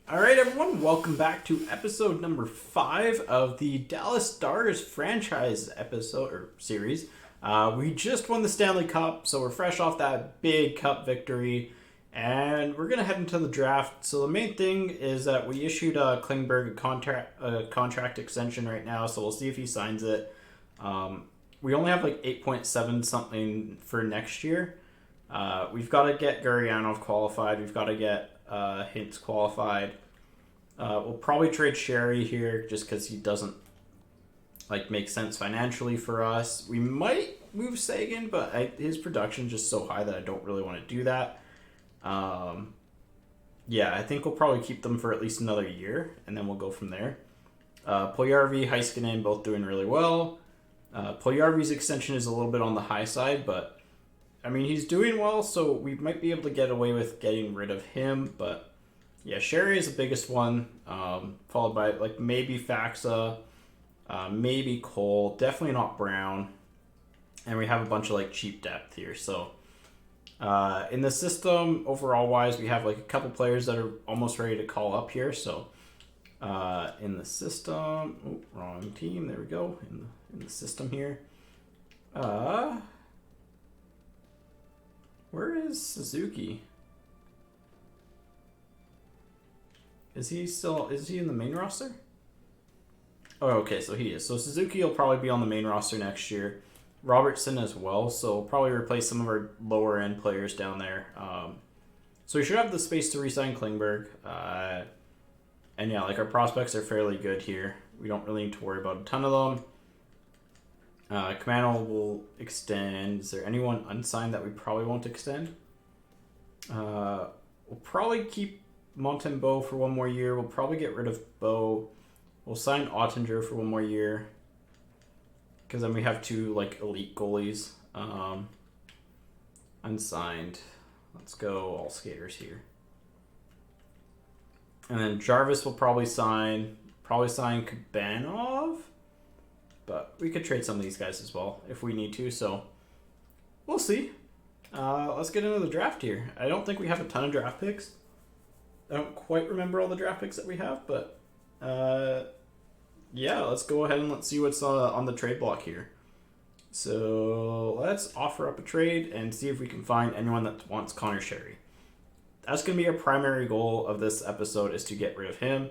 All right, everyone, welcome back to episode number 5 of the Dallas Stars franchise episode or series. We just won the Stanley Cup, so we're fresh off that big cup victory, and we're gonna head into the draft. So the main thing is that we issued Klingberg a contract extension right now, so we'll see if he signs it. We only have like 8.7 something for next year. We've got to get Gurianov qualified. We've got to get Hintz qualified. We'll probably trade Sherry here just because he doesn't make sense financially for us. We might move Sagan, but his production's just so high that I don't really want to do that. Yeah, I think we'll probably keep them for at least another year, and then we'll go from there. Puljujarvi, Heiskanen both doing really well. Puljujarvi's extension is a little bit on the high side, but I mean, he's doing well, so we might be able to get away with getting rid of him. But yeah, Sherry is the biggest one, followed by maybe Faxa, maybe Cole, definitely not Brown, and we have a bunch of cheap depth here. So in the system, overall wise, we have a couple players that are almost ready to call up here. So in the system, wrong team. There we go. In the system here. Where is Suzuki? Is he in the main roster? Oh, okay, so he is. So Suzuki will probably be on the main roster next year. Robertson as well, so we'll probably replace some of our lower end players down there. So we should have the space to re-sign Klingberg. And yeah, our prospects are fairly good here. We don't really need to worry about a ton of them. Kamano will extend. Is there anyone unsigned that we probably won't extend? We'll probably keep Montembeault for one more year. We'll probably get rid of Bo. We'll sign Ottinger for one more year. Because then we have two elite goalies. Unsigned. Let's go all skaters here. And then Jarvis will probably sign Kabanov. But we could trade some of these guys as well if we need to, so we'll see. Let's get into the draft here. I don't think we have a ton of draft picks. I don't quite remember all the draft picks that we have, but yeah, let's go ahead and let's see what's on the trade block here. So let's offer up a trade and see if we can find anyone that wants Connor Sherry. That's going to be our primary goal of this episode, is to get rid of him.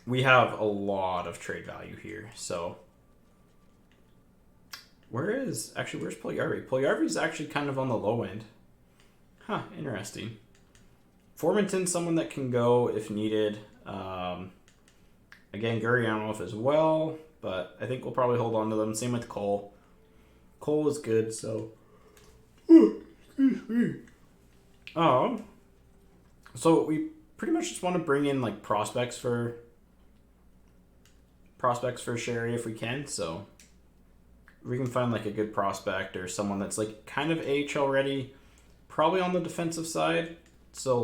We have a lot of trade value here, so where's Puljujarvi? Puljujarvi's actually kind of on the low end. Huh, interesting. Formanton's someone that can go if needed. Again, Gurianov as well, but I think we'll probably hold on to them. Same with Cole. Cole is good, so so we pretty much just want to bring in prospects for Sherry if we can. So if we can find a good prospect or someone that's kind of AHL ready, probably on the defensive side. So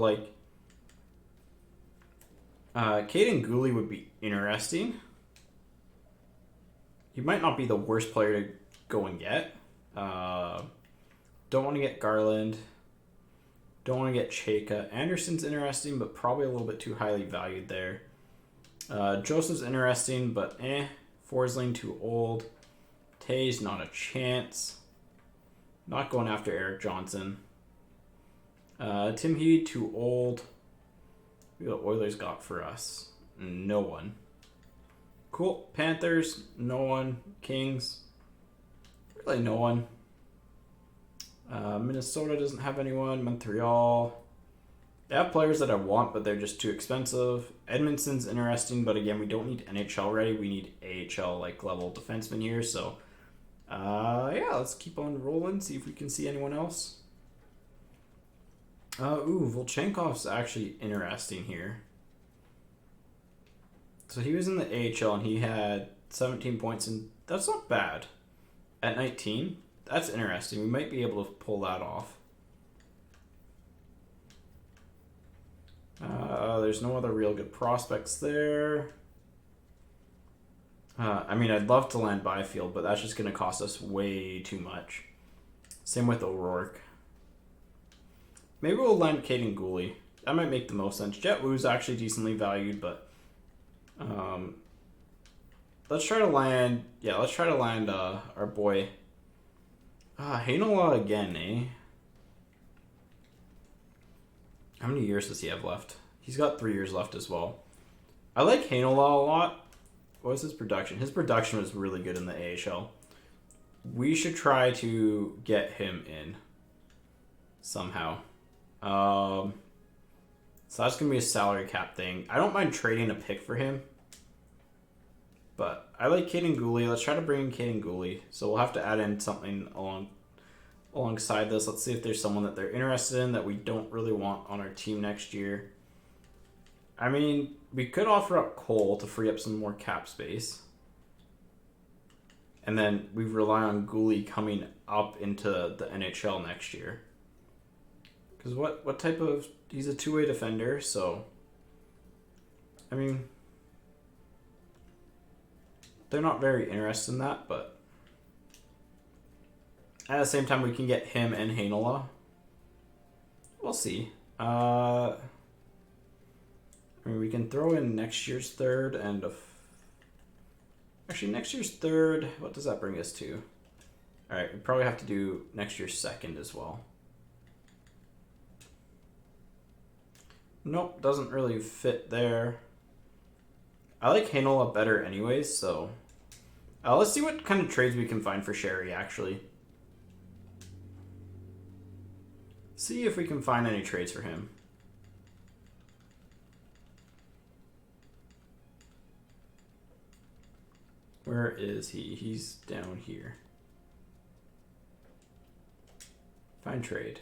Caden Gooley would be interesting. He might not be the worst player to go and get. Don't want to get Garland. Don't want to get Chayka. Anderson's interesting, but probably a little bit too highly valued there. Joseph's interesting, but Forsling too old. Tay's not a chance. Not going after Eric Johnson. Tim Heed too old. What Oilers got for us? No one. Cool. Panthers, no one. Kings, really no one. Minnesota doesn't have anyone. Montreal, they have players that I want, but they're just too expensive. Edmonton's interesting, but again, we don't need NHL ready. We need AHL level defensemen here. So, yeah, let's keep on rolling. See if we can see anyone else. Volchenkov's actually interesting here. So he was in the AHL and he had 17 points, and that's not bad. At 19, that's interesting. We might be able to pull that off. There's no other real good prospects there. I mean, I'd love to land Byfield, but that's just going to cost us way too much. Same with O'Rourke. Maybe we'll land Caden Gooley. That might make the most sense. Jet Wu's actually decently valued, but let's try to land. Yeah, let's try to land our boy Heinola again, eh? How many years does he have left? He's got 3 years left as well. I like Heinola a lot. What was his production? His production was really good in the AHL. We should try to get him in somehow. So that's going to be a salary cap thing. I don't mind trading a pick for him. But I like Caden Gooley. Let's try to bring in Caden Gooley. So we'll have to add in something alongside this. Let's see if there's someone that they're interested in that we don't really want on our team next year. I mean, we could offer up Cole to free up some more cap space. And then we rely on Gooley coming up into the NHL next year. Because what type of... He's a two-way defender, so... I mean... They're not very interested in that, but... At the same time, we can get him and Heinola. We'll see. I mean, we can throw in next year's third and... Actually, next year's third, what does that bring us to? Alright, we probably have to do next year's second as well. Nope, doesn't really fit there. I like Heinola better anyways, so... let's see what kind of trades we can find for Sherry, actually. See if we can find any trades for him. Where is he? He's down here. Find trade.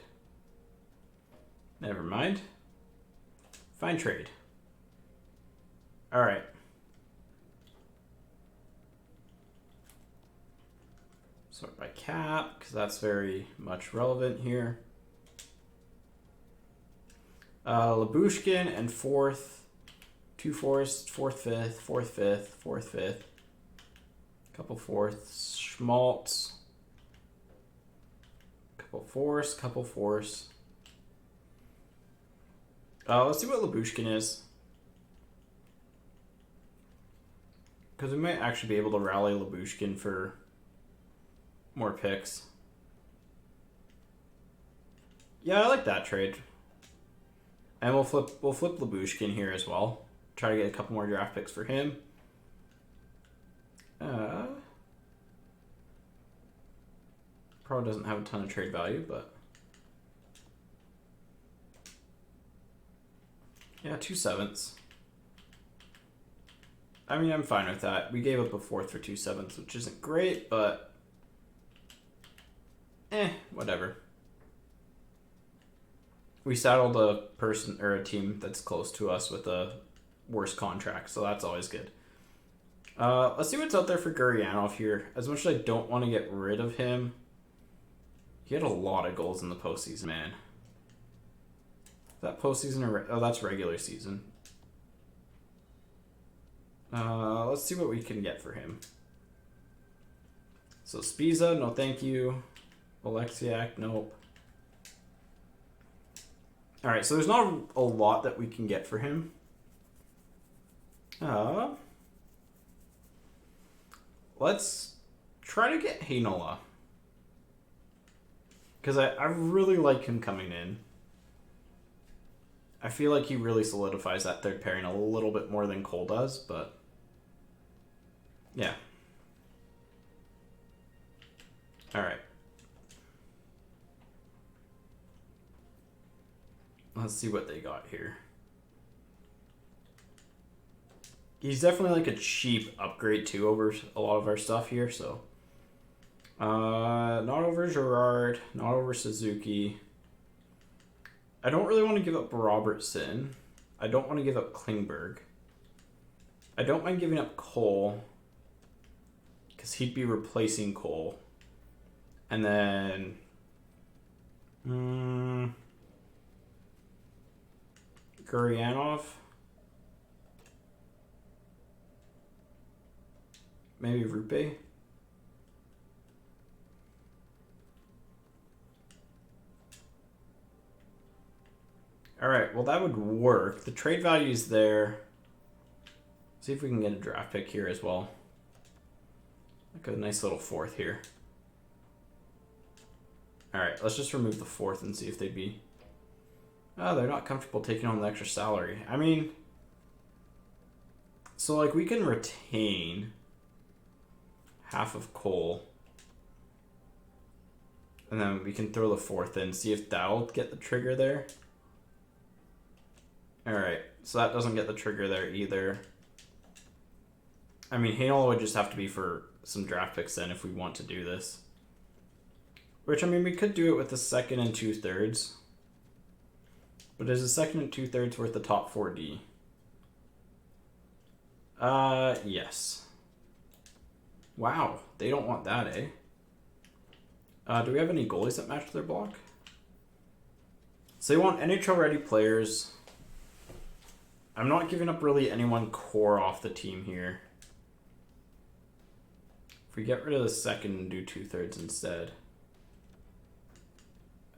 Never mind. Find trade. Alright. Sort by cap, because that's very much relevant here. Labushkin and fourth. 2 fourths, fourth, fifth, fourth, fifth, fourth, fifth. Couple fourths. Schmaltz. Couple fourths, couple fourths. Let's see what Labushkin is. Because we might actually be able to rally Labushkin for more picks. Yeah, I like that trade. And we'll flip Labushkin here as well. Try to get a couple more draft picks for him. Probably doesn't have a ton of trade value, but yeah, 2 sevenths. I mean, I'm fine with that. We gave up a fourth for 2 sevenths, which isn't great, but whatever. We saddled a person or a team that's close to us with a worse contract, so that's always good. Let's see what's out there for Gurianov here. As much as I don't want to get rid of him, he had a lot of goals in the postseason, man. Is that postseason or... Oh, that's regular season. Let's see what we can get for him. So Spiza, no thank you. Alexiak, nope. Alright, so there's not a lot that we can get for him. Let's try to get Heinola. Because I really like him coming in. I feel like he really solidifies that third pairing a little bit more than Cole does, but... Yeah. Alright. Let's see what they got here. He's definitely like a cheap upgrade too over a lot of our stuff here, so... not over Gerard, not over Suzuki. I don't really want to give up Robertson. I don't want to give up Klingberg. I don't mind giving up Cole, because he'd be replacing Cole. And then... Gurianov. Maybe Rupe. Alright, well that would work. The trade value is there. See if we can get a draft pick here as well. Like a nice little fourth here. Alright, let's just remove the fourth and see if they'd be... Oh, they're not comfortable taking on the extra salary. I mean... So, like, we can retain half of Cole. And then we can throw the fourth in, see if that'll get the trigger there. Alright, so that doesn't get the trigger there either. I mean, Hanola would just have to be for some draft picks then if we want to do this. Which, I mean, we could do it with the second and 2/3. But is a second and 2/3 worth the top 4D? Yes. Wow, they don't want that, eh? Do we have any goalies that match their block? So they want NHL-ready players. I'm not giving up really anyone core off the team here. If we get rid of the second and do 2/3 instead.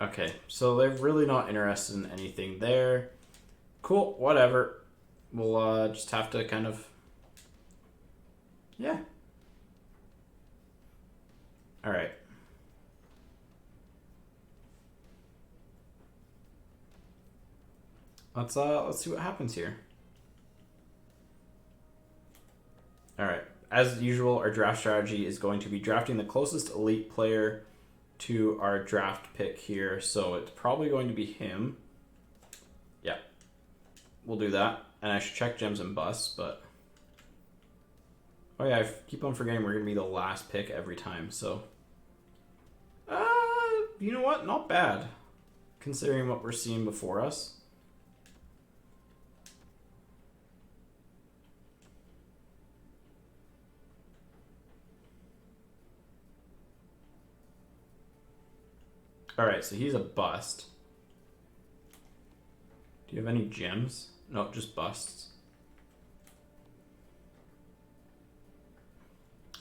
Okay, so they're really not interested in anything there. Cool, whatever. We'll just have to kind of... Yeah. Alright. Let's see what happens here. Alright. As usual, our draft strategy is going to be drafting the closest elite player to our draft pick here, so it's probably going to be him. Yeah, we'll do that. And I should check gems and busts, but... Oh yeah, I keep on forgetting we're going to be the last pick every time, so... You know what? Not bad, considering what we're seeing before us. Alright, so he's a bust. Do you have any gems? No, just busts.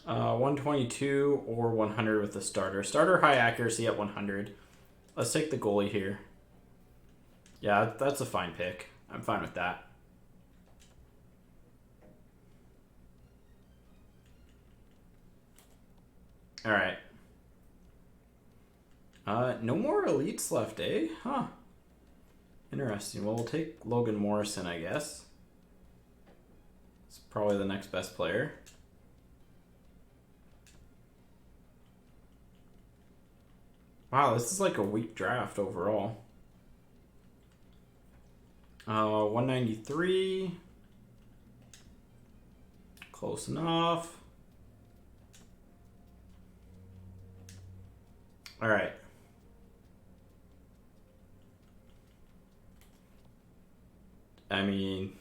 122 or 100 with the starter. Starter high accuracy at 100. Let's take the goalie here. Yeah, that's a fine pick. I'm fine with that. Alright. No more elites left, eh? Huh. Interesting. Well, we'll take Logan Morrison, I guess. It's probably the next best player. Wow, this is like a weak draft overall. 193. Close enough. All right. I mean,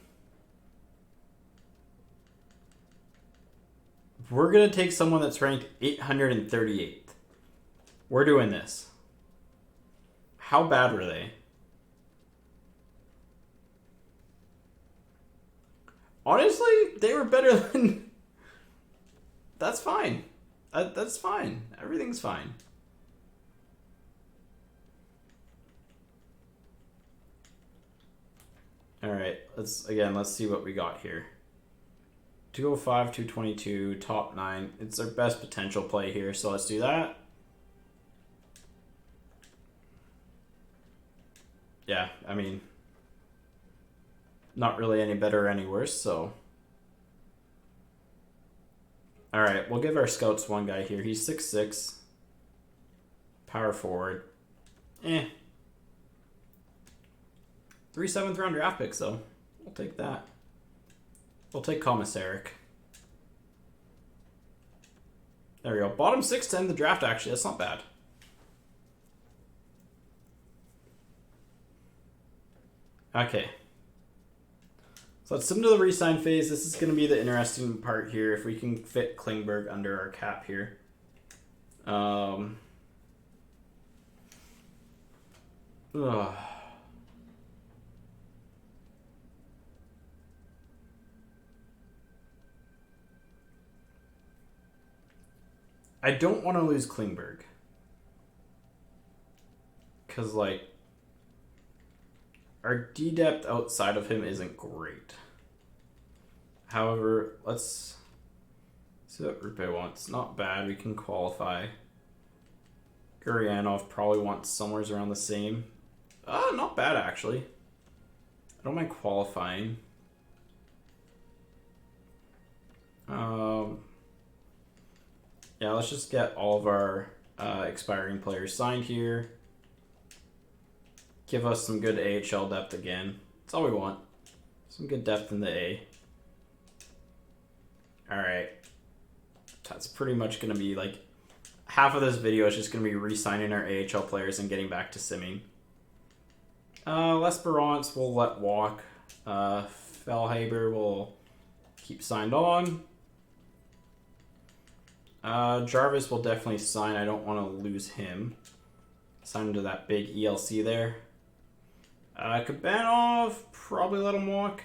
we're going to take someone that's ranked 838th. We're doing this. How bad were they? Honestly, they were better than... That's fine. That's fine. Everything's fine. Alright, let's see what we got here. 205, 222, top 9. It's our best potential play here, so let's do that. Yeah, I mean, not really any better or any worse, so. Alright, we'll give our scouts one guy here. He's 6'6". Power forward. 3 7th round draft picks, though. We'll take that. We'll take Commissaric. There we go. Bottom 6 to end the draft, actually. That's not bad. Okay. So let's send to the re-sign phase. This is going to be the interesting part here. If we can fit Klingberg under our cap here. Ugh. I don't want to lose Klingberg. Because, like, Our D depth outside of him isn't great. However, let's see what Rupe wants. Not bad. We can qualify. Guryanov probably wants somewhere around the same. Not bad, actually. I don't mind qualifying. Yeah, let's just get all of our expiring players signed here. Give us some good AHL depth again. That's all we want. Some good depth in the A. Alright. That's pretty much going to be like... half of this video is just going to be re-signing our AHL players and getting back to simming. L'Esperance will let walk. Fellhaber will keep signed on. Jarvis will definitely sign. I don't want to lose him. Sign to that big ELC there. Kabanov, probably let him walk.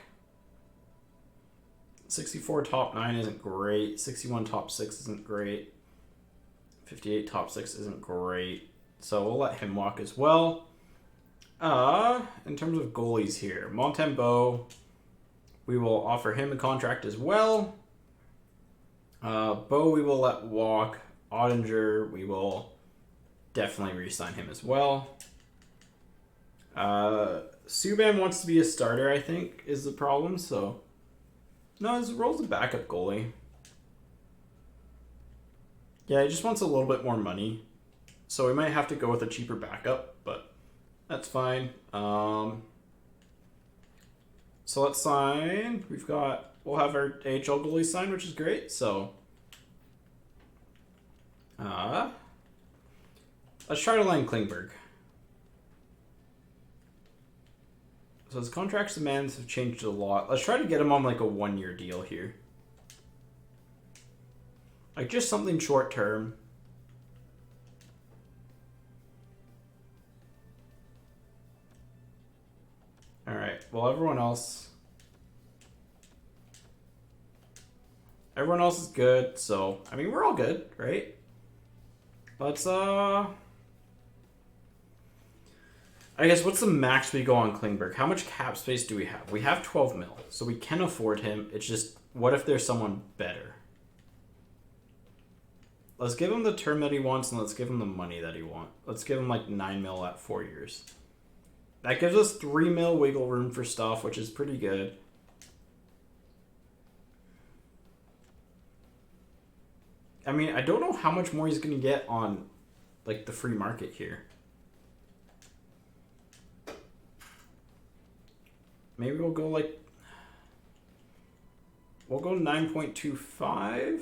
64 top 9 isn't great. 61 top 6 isn't great. 58 top 6 isn't great. So we'll let him walk as well. In terms of goalies here, Montembeault, we will offer him a contract as well. Bo we will let walk. Ottinger, we will definitely re-sign him as well. Subban wants to be a starter, I think, is the problem. So, no, his role's a backup goalie. Yeah, he just wants a little bit more money. So we might have to go with a cheaper backup, but that's fine. So let's sign. We'll have our AHL goalie signed, which is great. So, let's try to land Klingberg. So his contract's demands have changed a lot. Let's try to get him on like a 1-year deal here. Like just something short term. Alright, well everyone else is good, so I mean we're all good, right? Let's I guess what's the max we go on Klingberg? How much cap space do we have? We have 12 mil, so we can afford him. It's just, what if there's someone better? Let's give him the term that he wants, and let's give him the money that he wants. Let's give him like 9 mil at 4 years. That gives us 3 mil wiggle room for stuff, which is pretty good. I mean, I don't know how much more he's going to get on like the free market here. Maybe we'll go 9.25.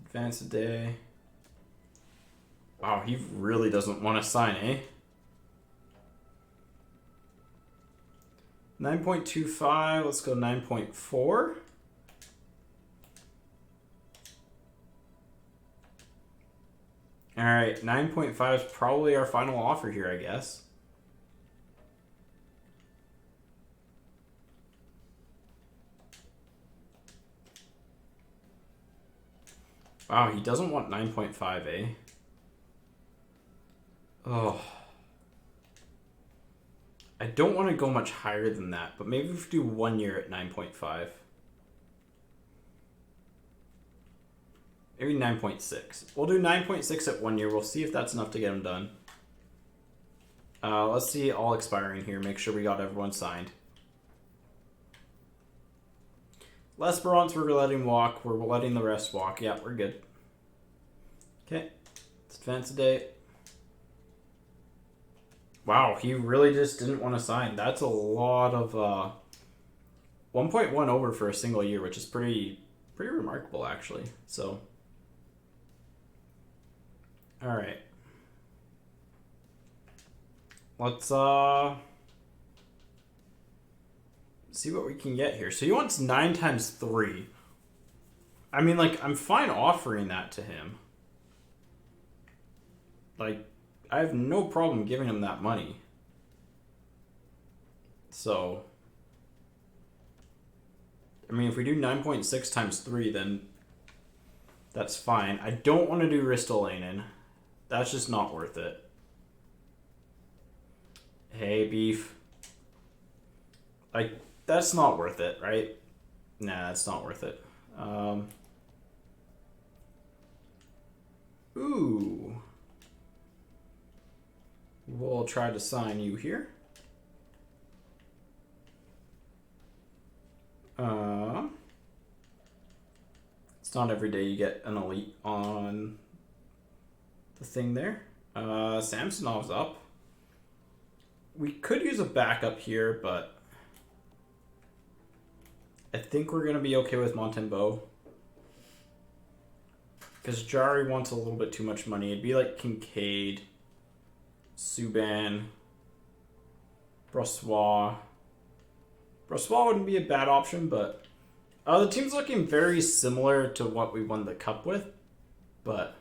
Advance a day. Wow, he really doesn't want to sign, eh? 9.25, let's go 9.4. Alright, 9.5 is probably our final offer here, I guess. Wow, he doesn't want 9.5, eh? Oh. I don't want to go much higher than that, but maybe we do 1 year at 9.5. Maybe 9.6. We'll do 9.6 at 1 year. We'll see if that's enough to get him done. Let's see all expiring here. Make sure we got everyone signed. L'Esperance, we're letting walk. We're letting the rest walk. Yeah, we're good. Okay. Let's advance a day. Wow, he really just didn't want to sign. That's a lot of 1.1 over for a single year, which is pretty remarkable, actually. So, all right. Let's see what we can get here. So he wants 9 times 3. I mean, like, I'm fine offering that to him. Like, I have no problem giving him that money. So, I mean, if we do 9.6 times 3, then that's fine. I don't want to do Ristolainen. That's just not worth it. Hey, beef. Like, that's not worth it, right? Nah, it's not worth it. Ooh. We'll try to sign you here. It's not every day you get an elite on the thing there. Samsonov's up. We could use a backup here, but I think we're going to be okay with Montembeau. Because Jari wants a little bit too much money. It'd be like Kincaid, Subban, Brossois. Brossois wouldn't be a bad option, but the team's looking very similar to what we won the Cup with, but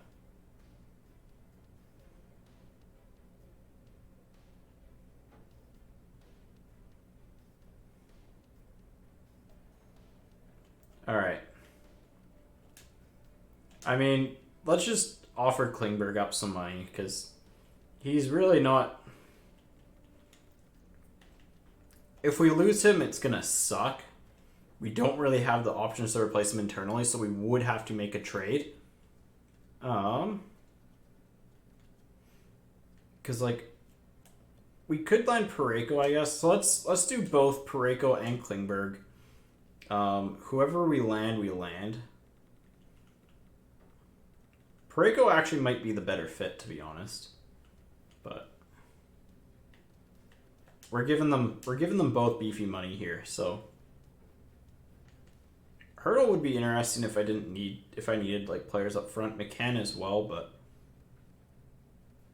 all right. I mean, let's just offer Klingberg up some money because he's really not. If we lose him, it's gonna suck. We don't really have the options to replace him internally, so we would have to make a trade. Because like, we could line Parayko, I guess. So let's do both Parayko and Klingberg. Whoever we land, we land. Parayko actually might be the better fit, to be honest. But we're giving them both beefy money here, so Hurdle would be interesting if I needed like players up front. McCann as well, but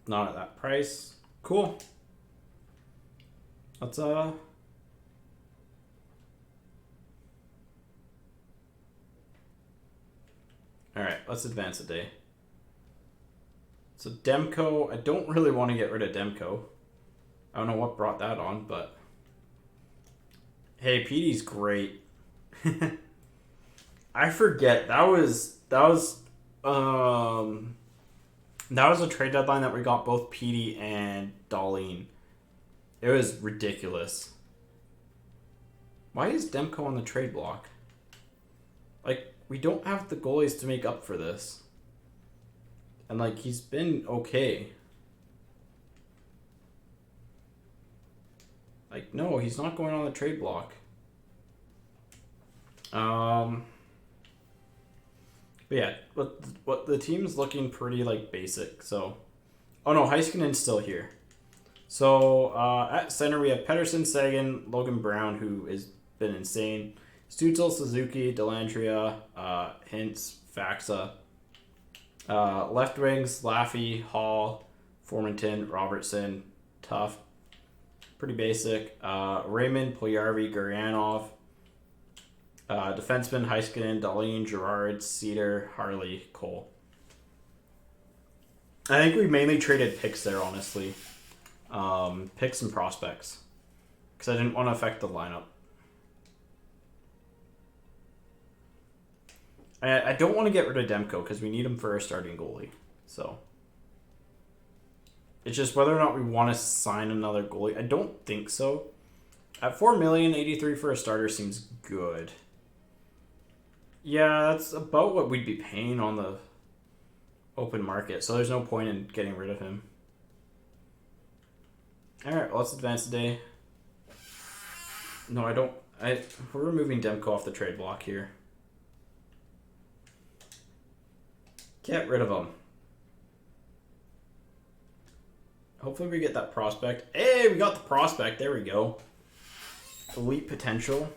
not at that price. Cool. Let's all right, let's advance a day. So Demko, I don't really want to get rid of Demko. I don't know what brought that on, but hey, PD's great. I forget that was a trade deadline that we got both PD and Darlene. It was ridiculous. Why is Demko on the trade block? Like, we don't have the goalies to make up for this. And like, he's been okay. Like, no, he's not going on the trade block. But yeah, what the team's looking pretty like basic. So, oh no, Heiskanen's still here. So at center we have Pettersson, Sagan, Logan Brown, who has been insane. Stutzel, Suzuki, Delantria, Hintz, Faxa. Left wings, Laffy, Hall, Formanton, Robertson, Tough. Pretty basic. Raymond, Puljujarvi, Gurianov. Defenseman, Heiskanen, Dahlin, Gerard, Cedar, Harley, Cole. I think we mainly traded picks there, honestly. Picks and prospects. Because I didn't want to affect the lineup. I don't want to get rid of Demko because we need him for our starting goalie. So it's just whether or not we want to sign another goalie. I don't think so. At $4 million, 83 for a starter seems good. Yeah, that's about what we'd be paying on the open market, so there's no point in getting rid of him. Alright, well, let's advance the day. No, I don't. We're removing Demko off the trade block here. Get rid of him. Hopefully we get that prospect. Hey, we got the prospect. There we go. Elite potential.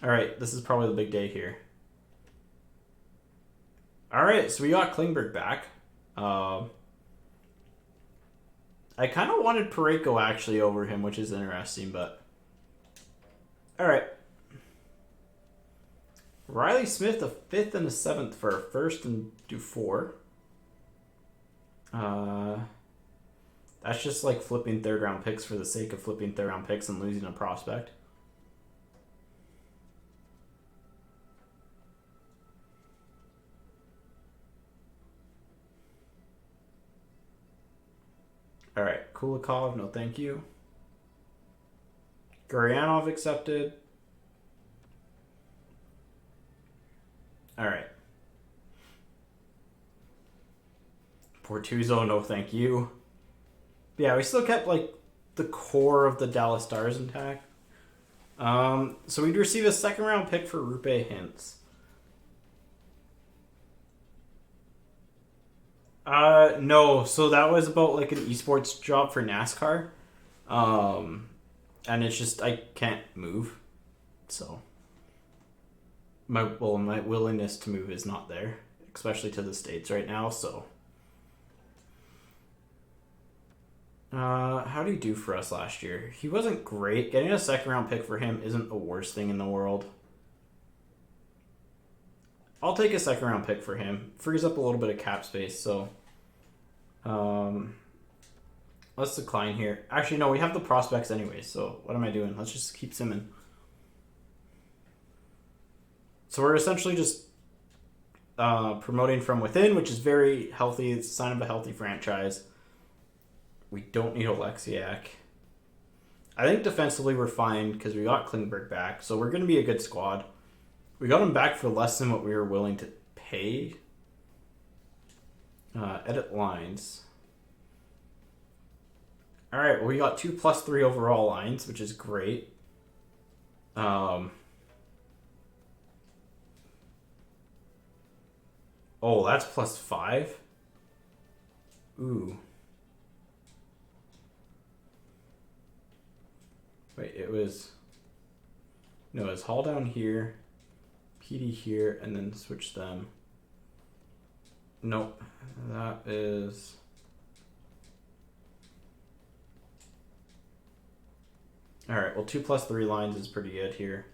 Alright, this is probably the big day here. Alright, so we got Klingberg back. I kind of wanted Parayko actually over him, which is interesting, but... Alright. Riley Smith, a 5th and a 7th for a 1st and do 4. That's just like flipping 3rd round picks for the sake of flipping 3rd round picks and losing a prospect. Alright, Kulikov, no thank you. Guryanov accepted. Alright. Portuzo, no thank you. But yeah, we still kept like the core of the Dallas Stars intact. So we'd receive a second round pick for Rupe Hintz. No, so that was about like an esports job for NASCAR. And it's just I can't move. So my willingness to move is not there, especially to the States right now, so how did he do for us last year? He wasn't great. Getting a second round pick for him isn't the worst thing in the world. I'll take a second round pick for him. Frees up a little bit of cap space, so let's decline here. Actually, no, we have the prospects anyway, so what am I doing? Let's just keep simming. So we're essentially just promoting from within, which is very healthy. It's a sign of a healthy franchise. We don't need Oleksiak. I think defensively we're fine because we got Klingberg back, so we're going to be a good squad. We got him back for less than what we were willing to pay. Edit lines. All right, well, we got 2+3 overall lines, which is great. Oh, that's +5? Ooh. Wait, it was... No, it's Hall down here, PD here, and then switch them. Nope. That is... Alright, well, 2+3 lines is pretty good here.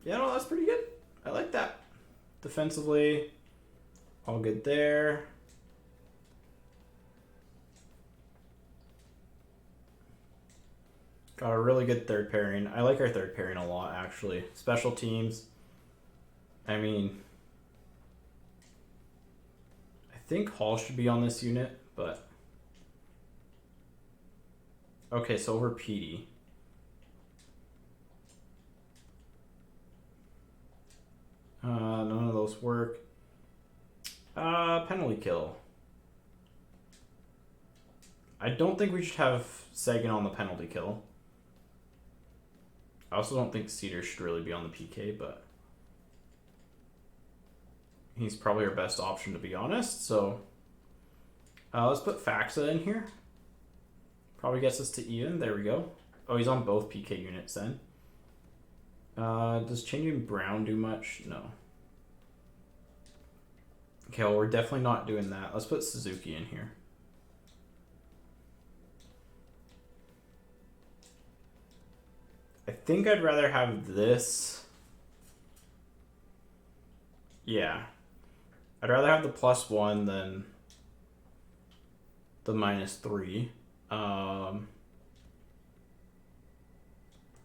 Yeah, no, that's pretty good. I like that. Defensively, all good there. Got a really good third pairing. I like our third pairing a lot, actually. Special teams. I mean, I think Hall should be on this unit, but... Okay, so over PD. None of those work. Penalty kill. I don't think we should have Sagan on the penalty kill. I also don't think Cedar should really be on the PK, but he's probably our best option, to be honest. So let's put Faxa in here. Probably gets us to even. There we go. Oh, he's on both PK units then. Does changing Brown do much? No. Okay, well, we're definitely not doing that. Let's put Suzuki in here. I think I'd rather have this. Yeah. I'd rather have the +1 than the -3.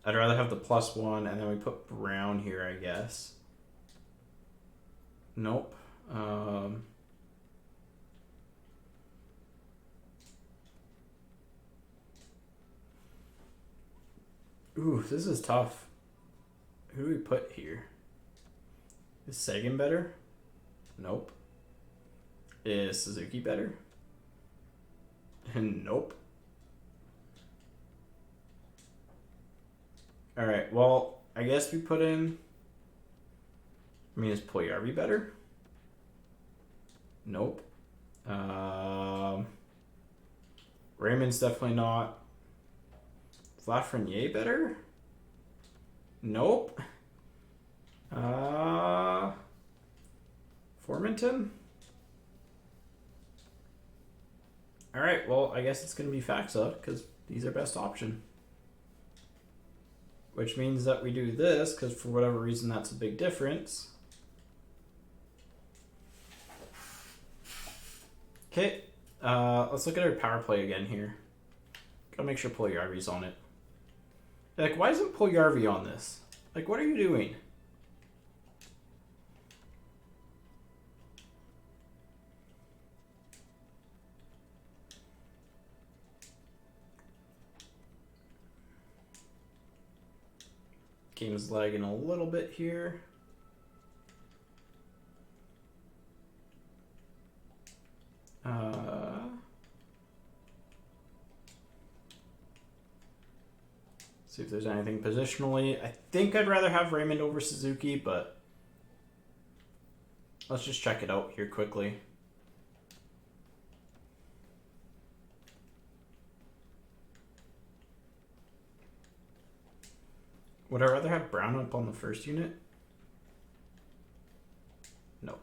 I'd rather have the +1 and then we put Brown here, I guess. Nope. Ooh, this is tough. Who do we put here? Is Sagan better? Nope. Is Suzuki better? Nope. Alright, well, I guess we put in... I mean, is Puljujarvi better? Nope. Raymond's definitely not. Is Lafreniere better? Nope. Formanton? Alright, well, I guess it's going to be Faxa, because he's our best option. Which means that we do this, because for whatever reason that's a big difference. Okay, let's look at our power play again here. Gotta make sure Puljujarvi's on it. Like, why isn't Puljujarvi on this? Like, what are you doing? Game's lagging a little bit here. See if there's anything positionally. I think I'd rather have Raymond over Suzuki, but let's just check it out here quickly. Would I rather have Brown up on the first unit? No.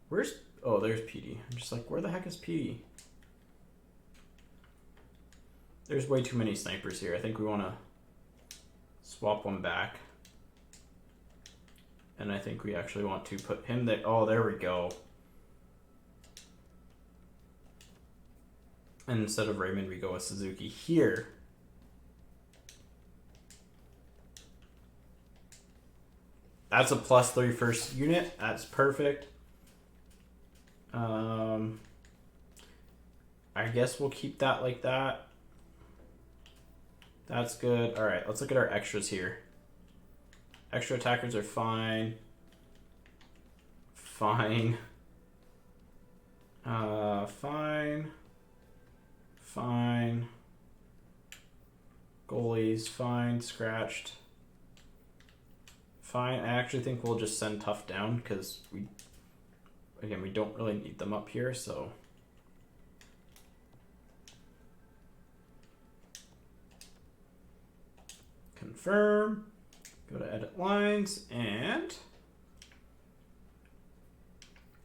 Where's... Oh, there's PD. I'm just like, where the heck is PD? There's way too many snipers here. I think we want to swap one back. And I think we actually want to put him there. Oh, there we go. And instead of Raymond, we go with Suzuki here. That's a +3 first unit. That's perfect. I guess we'll keep that like that. That's good. All right, let's look at our extras here. Extra attackers are fine. Fine. Fine. Fine. Goalies, fine. Scratched. Fine. I actually think we'll just send Tough down because we don't really need them up here, so. Confirm. Go to edit lines and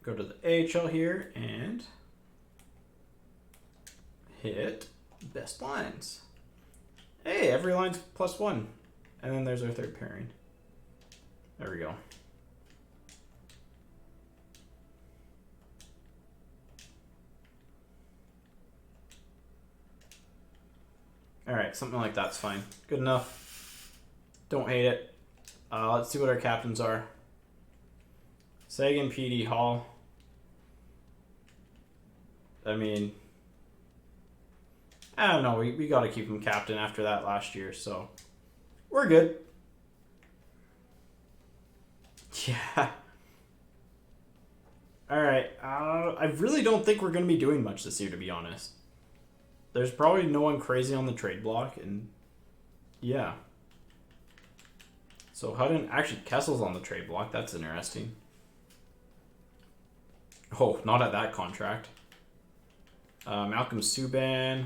go to the AHL here and hit best lines. Hey, every line's +1. And then there's our third pairing. There we go. All right, something like that's fine. Good enough. Don't hate it. Let's see what our captains are. Sagan, PD, Hall. I mean, I don't know. We got to keep him captain after that last year, so we're good. Yeah. All right. I really don't think we're going to be doing much this year, to be honest. There's probably no one crazy on the trade block, and yeah. So Hutton, actually Kessel's on the trade block. That's interesting. Oh, not at that contract. Malcolm Subban.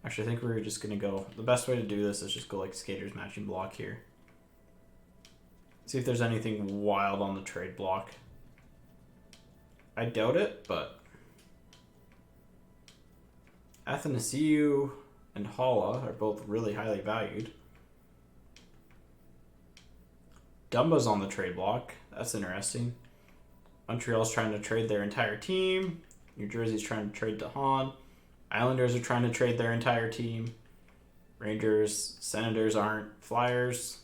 Actually, I think we were just going to go... The best way to do this is just go like skaters matching block here. See if there's anything wild on the trade block. I doubt it, but... Athanasiou and Hala are both really highly valued. Dumba's on the trade block. That's interesting. Montreal's trying to trade their entire team. New Jersey's trying to trade DeHaan. Islanders are trying to trade their entire team. Rangers, Senators aren't. Flyers.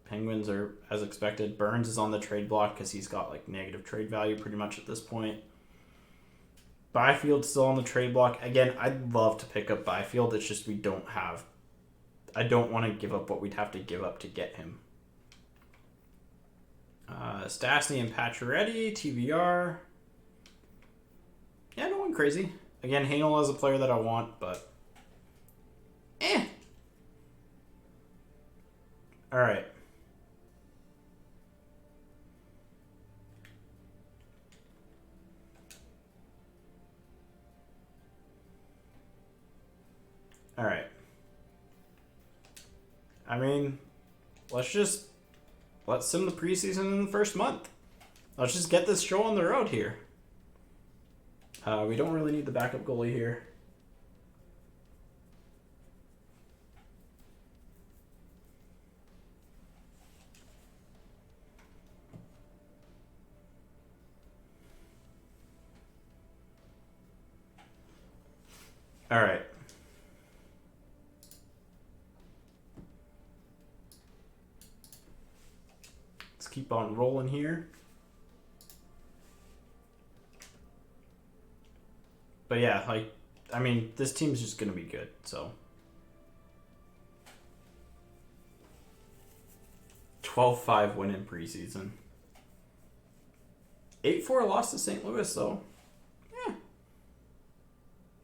Penguins are as expected. Burns is on the trade block because he's got like negative trade value pretty much at this point. Byfield's still on the trade block. Again, I'd love to pick up Byfield. It's just we don't have... I don't want to give up what we'd have to give up to get him. Stastny and Pacioretty, TVR. Yeah, no one crazy. Again, Hanel is a player that I want, but... Alright. Alright. I mean, let's sim the preseason in the first month. Let's just get this show on the road here. We don't really need the backup goalie here. All right. Let's keep on rolling here. But yeah, like, I mean, this team's just going to be good, so. 12-5 win in preseason. 8-4 loss to St. Louis, though. Yeah.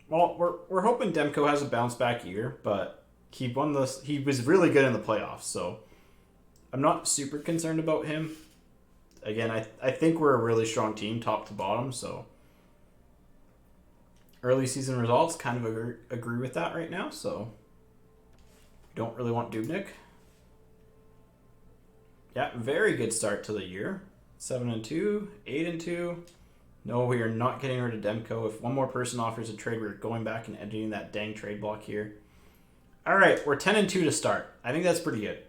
Well, we're hoping Demko has a bounce back year, but he was really good in the playoffs, so I'm not super concerned about him. Again, I think we're a really strong team, top to bottom, so early season results kind of agree with that right now, so don't really want Dubnyk. Yeah, very good start to the year. 7-2, 8-2. No, we are not getting rid of Demko. If one more person offers a trade, we're going back and editing that dang trade block here. All right, we're 10-2 to start. I think that's pretty good.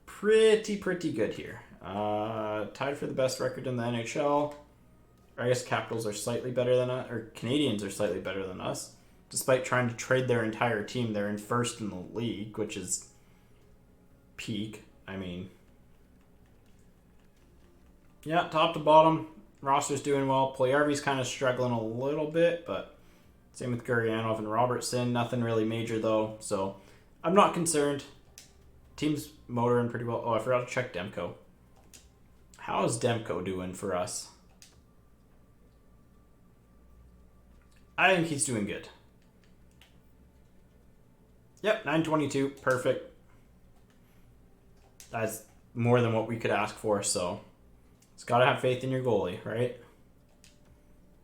Pretty good here. Tied for the best record in the NHL. I guess Capitals are slightly better than us, or Canadians are slightly better than us. Despite trying to trade their entire team, they're in first in the league, which is peak. I mean, yeah, top to bottom, roster's doing well. Puljujarvi's kind of struggling a little bit, but same with Gurianov and Robertson. Nothing really major, though, so I'm not concerned. Team's motoring pretty well. Oh, I forgot to check Demko. How is Demko doing for us? I think he's doing good. Yep, 922, perfect. That's more than what we could ask for, so it's got to have faith in your goalie, right?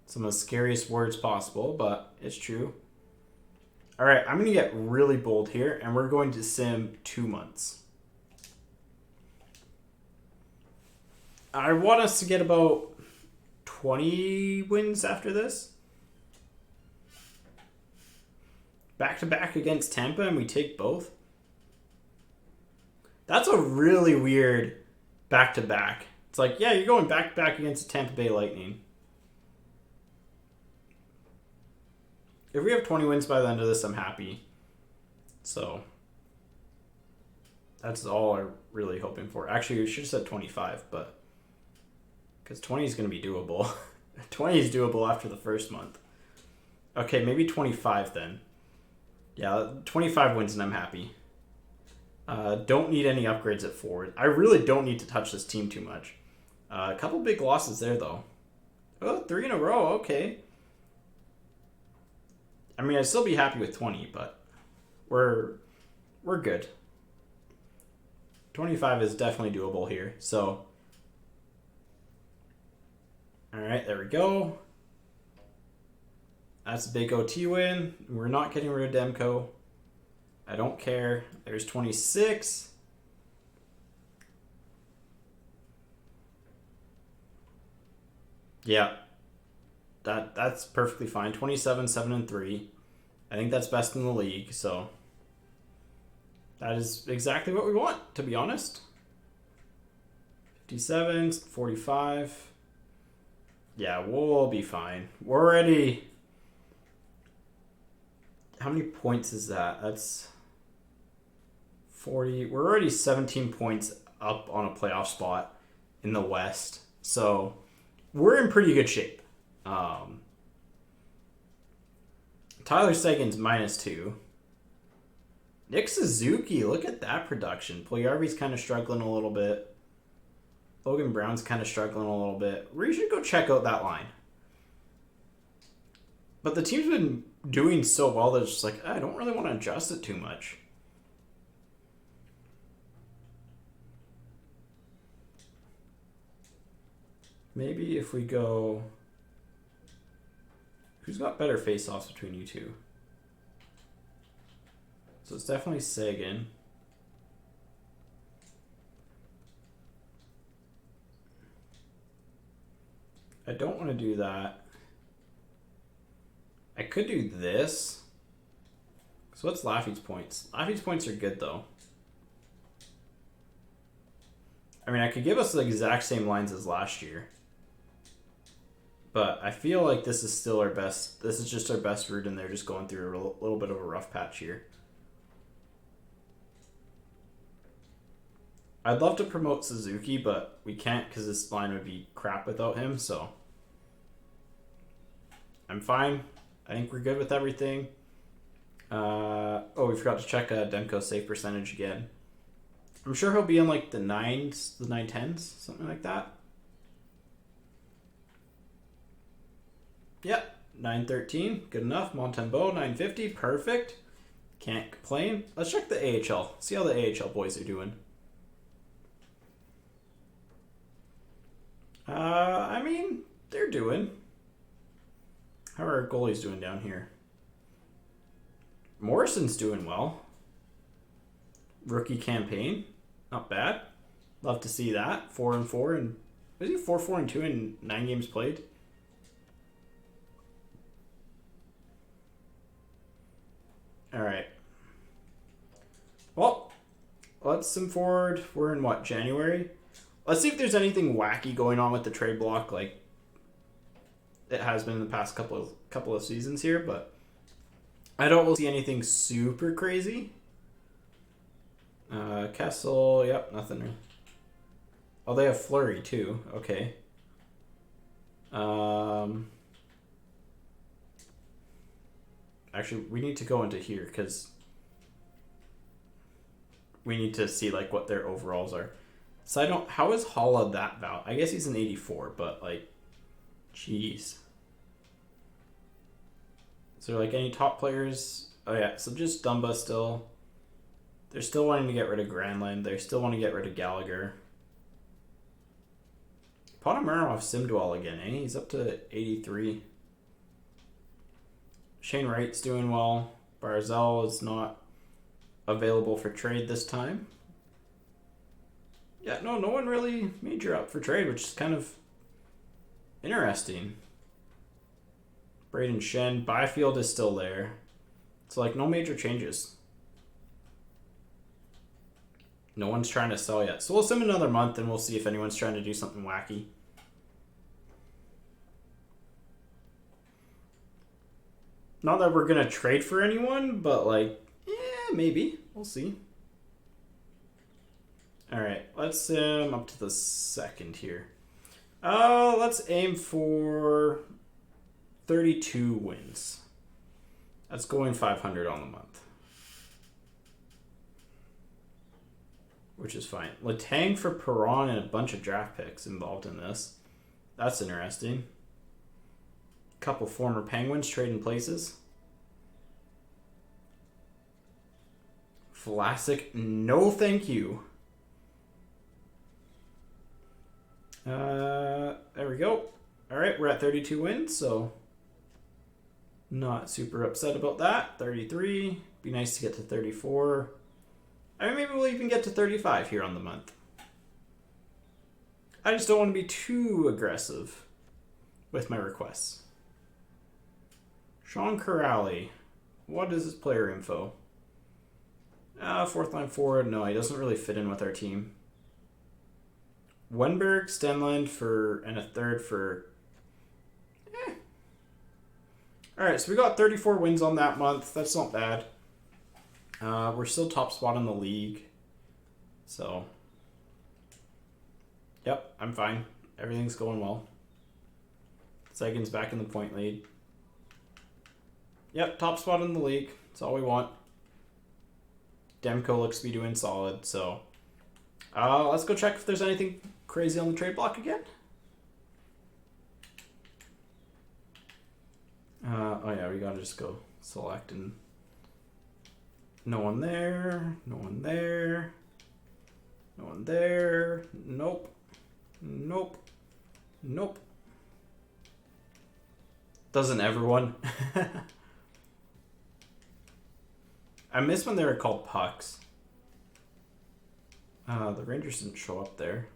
Some of the scariest words possible, but it's true. All right, I'm going to get really bold here, and we're going to sim 2 months. I want us to get about 20 wins after this. Back-to-back against Tampa, and we take both. That's a really weird back-to-back. It's like, yeah, you're going back-to-back against the Tampa Bay Lightning. If we have 20 wins by the end of this, I'm happy. So, that's all I'm really hoping for. Actually, we should have said 25, but because 20 is going to be doable. 20 is doable after the first month. Okay, maybe 25 then. Yeah, 25 wins and I'm happy. Don't need any upgrades at forward. I really don't need to touch this team too much. A couple big losses there, though. Oh, 3 in a row. Okay. I mean, I'd still be happy with 20, but we're good. 25 is definitely doable here. So, all right, there we go. That's a big OT win. We're not getting rid of Demko. I don't care. There's 26. Yeah. That's perfectly fine. 27, 7-3. I think that's best in the league, so that is exactly what we want, to be honest. 57, 45. Yeah, we'll be fine. We're already... How many points is that? That's 40. We're already 17 points up on a playoff spot in the West. So we're in pretty good shape. Tyler Seguin's -2. Nick Suzuki, look at that production. Puljujarvi's kind of struggling a little bit. Logan Brown's kind of struggling a little bit. We should go check out that line. But the team's been doing so well that it's just like, I don't really want to adjust it too much. Maybe if we go... Who's got better face-offs between you two? So it's definitely Sagan. I don't want to do that. I could do this. So what's Laffy's points? Laffy's points are good, though. I mean, I could give us the exact same lines as last year. But I feel like this is still our best. This is just our best route, and they're just going through a little bit of a rough patch here. I'd love to promote Suzuki, but we can't because this line would be crap without him, so I'm fine. I think we're good with everything. Oh, we forgot to check Demko's save percentage again. I'm sure he'll be in like the 9s, the 910s, something like that. Yep, 913, good enough. Montembeau, 950, perfect. Can't complain. Let's check the AHL. See how the AHL boys are doing. I mean, they're doing. How are our goalies doing down here? Morrison's doing well. Rookie campaign, not bad. Love to see that. 4-4 and was he 4-4-2 in 9 games played? All right. Well, let's sim forward. We're in what, January? Let's see if there's anything wacky going on with the trade block, like it has been in the past couple of seasons here. But I don't see anything super crazy. Kessel, yep, nothing. Oh, they have Fleury too. Okay. Actually, we need to go into here because we need to see like what their overalls are. So I don't. How is Holla that val? I guess he's an 84, but like, jeez. Is there like any top players? Oh yeah, so just Dumba still. They're still wanting to get rid of Granlund. They still want to get rid of Gallagher. Ponomarev Simdwell again, eh? He's up to 83. Shane Wright's doing well. Barzell is not available for trade this time. Yeah, no one really major up for trade, which is kind of interesting. Braden Shen, Byfield is still there. It's like no major changes. No one's trying to sell yet. So we'll sim another month and we'll see if anyone's trying to do something wacky. Not that we're going to trade for anyone, but like, yeah, maybe. We'll see. All right, let's sim up to the 2nd here. Let's aim for 32 wins. That's going 500 on the month. Which is fine. Letang for Perron and a bunch of draft picks involved in this. That's interesting. Couple former Penguins trading places. Vlasic, no thank you. There we go. All right, we're at 32 wins, so not super upset about that. 33. Be nice to get to 34. I mean, maybe we'll even get to 35 here on the month. I just don't want to be too aggressive with my requests. Sean Corrali. What is his player info? 4th line forward. No, he doesn't really fit in with our team. Wenberg, Stenland and a 3rd for... Alright, so we got 34 wins on that month. That's not bad. We're still top spot in the league. So, yep, I'm fine. Everything's going well. Seguin's back in the point lead. Yep, top spot in the league. That's all we want. Demko looks to be doing solid. So, let's go check if there's anything crazy on the trade block again. Oh yeah, we gotta just go select and... No one there. No one there. No one there. Nope. Nope. Nope. Doesn't everyone? I miss when they were called pucks. The Rangers didn't show up there.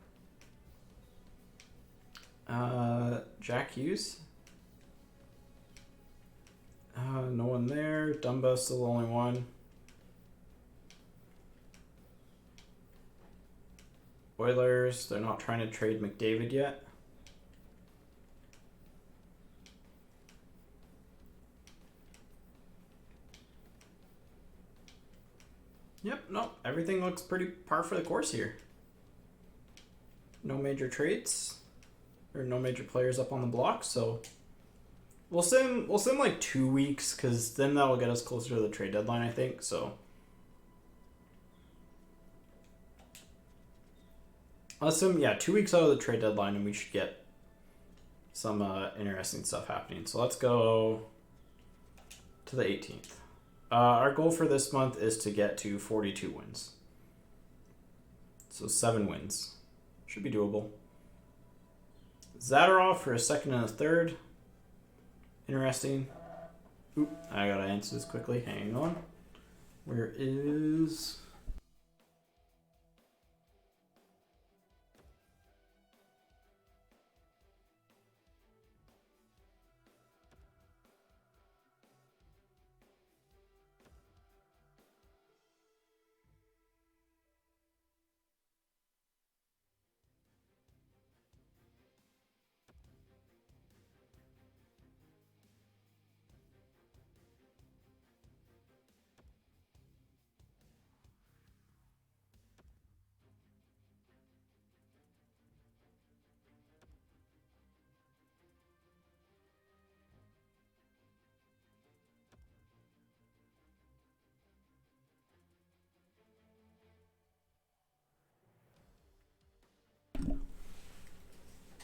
Jack Hughes. No one there. Dumba's still the only one. Oilers, they're not trying to trade McDavid yet. Yep, no, everything looks pretty par for the course here. No major trades, or no major players up on the block, so we'll sim like 2 weeks, because then that'll get us closer to the trade deadline, I think. So Yeah, 2 weeks out of the trade deadline, and we should get some interesting stuff happening. So let's go to the 18th. Our goal for this month is to get to 42 wins. So 7 wins. Should be doable. Zadorov for a second and a third. Interesting. Oop, I gotta answer this quickly. Hang on. Where is...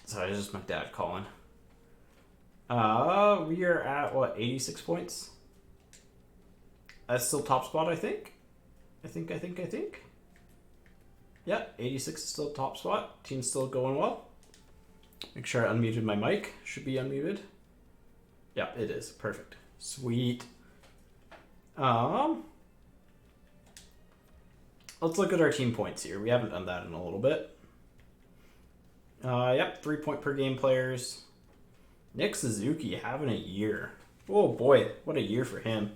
Sorry, it's just my dad calling. We are at, what, 86 points? That's still top spot, I think. I think. Yeah, 86 is still top spot. Team's still going well. Make sure I unmuted my mic. Should be unmuted. Yeah, it is. Perfect. Sweet. Let's look at our team points here. We haven't done that in a little bit. Yep, 3 point per game players. Nick Suzuki having a year. Oh boy, what a year for him.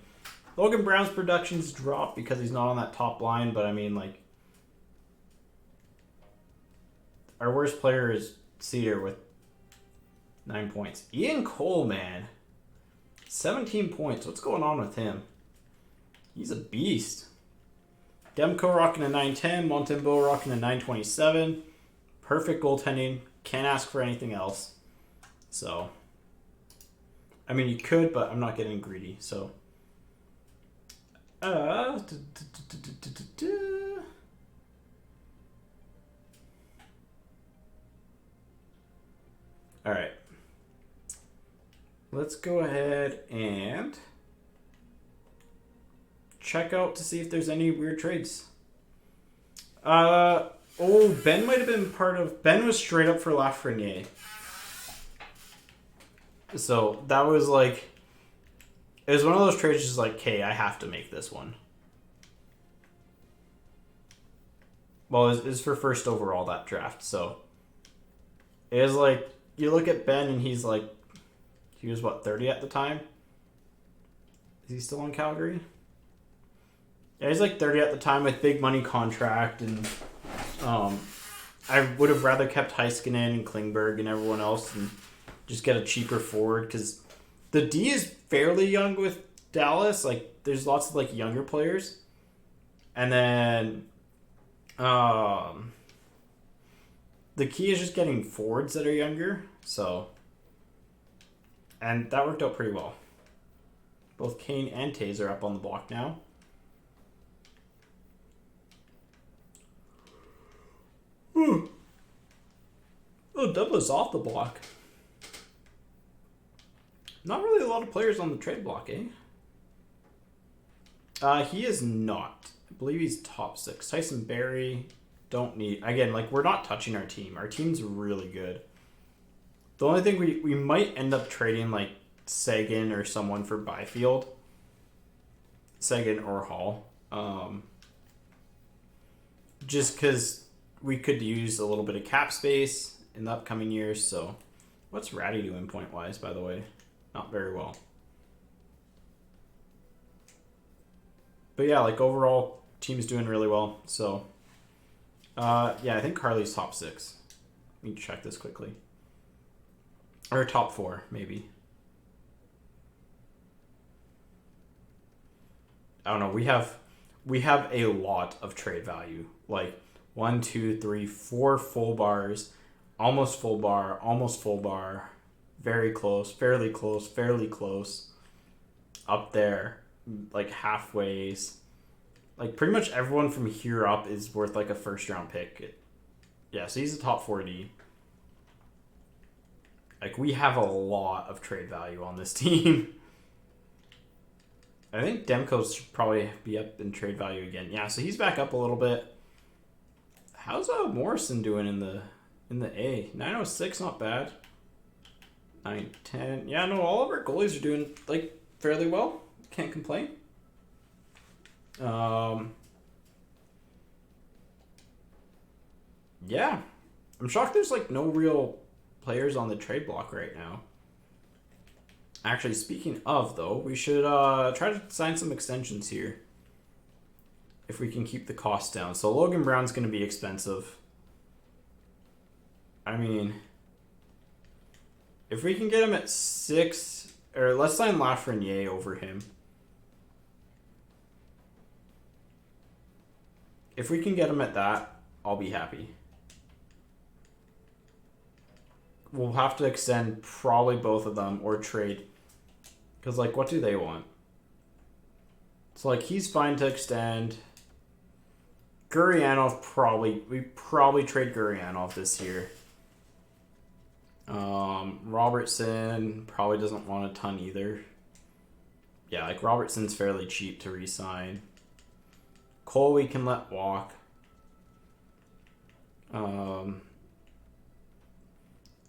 Logan Brown's production's dropped because he's not on that top line, but I mean, like, our worst player is Cedar with 9 points. Ian Cole, man, 17 points. What's going on with him? He's a beast. Demko rocking a 910, Montembeau rocking a 927. Perfect goaltending. Can't ask for anything else. So, I mean, you could, but I'm not getting greedy. So, all right. Let's go ahead and check out to see if there's any weird trades. Ben might have been part of... Ben was straight up for Lafreniere. So, that was like... It was one of those trades just like, okay, I have to make this one. Well, it's for first overall, that draft, so... It was like, you look at Ben and he's like... He was, what, 30 at the time? Is he still in Calgary? Yeah, he's like 30 at the time with big money contract, and... I would have rather kept Heiskanen and Klingberg and everyone else and just get a cheaper forward, because the D is fairly young with Dallas. Like, there's lots of, like, younger players. And then the key is just getting forwards that are younger. So, and that worked out pretty well. Both Kane and Taze are up on the block now. Oh, Douglas off the block. Not really a lot of players on the trade block, eh? He is not. I believe he's top 6. Tyson Barrie, don't need... Again, like, we're not touching our team. Our team's really good. The only thing we might end up trading, like, Sagan or someone for Byfield. Sagan or Hall. Just because we could use a little bit of cap space in the upcoming years, so... What's Ratty doing point-wise, by the way? Not very well. But yeah, like, overall, team's doing really well, so... yeah, I think Carly's top 6. Let me check this quickly. Or top 4, maybe. I don't know, we have a lot of trade value. Like, 1, 2, 3, 4 full bars, almost full bar, very close, fairly close, up there, like halfways. Like, pretty much everyone from here up is worth like a first round pick, Yeah, so he's a top 4D. Like, we have a lot of trade value on this team. I think Demko's should probably be up in trade value again. Yeah, so he's back up a little bit. How's Morrison doing in the A? 906, not bad. 910. Yeah, no, all of our goalies are doing like fairly well. Can't complain. Yeah. I'm shocked there's like no real players on the trade block right now. Actually, speaking of though, we should try to sign some extensions here. If we can keep the cost down. So Logan Brown's going to be expensive. I mean, if we can get him at 6, or let's sign Lafreniere over him. If we can get him at that, I'll be happy. We'll have to extend probably both of them or trade. Because, like, what do they want? So, like, he's fine to extend. Gurianov we probably trade Gurianov this year. Robertson probably doesn't want a ton either. Yeah, like, Robertson's fairly cheap to re-sign. Cole we can let walk.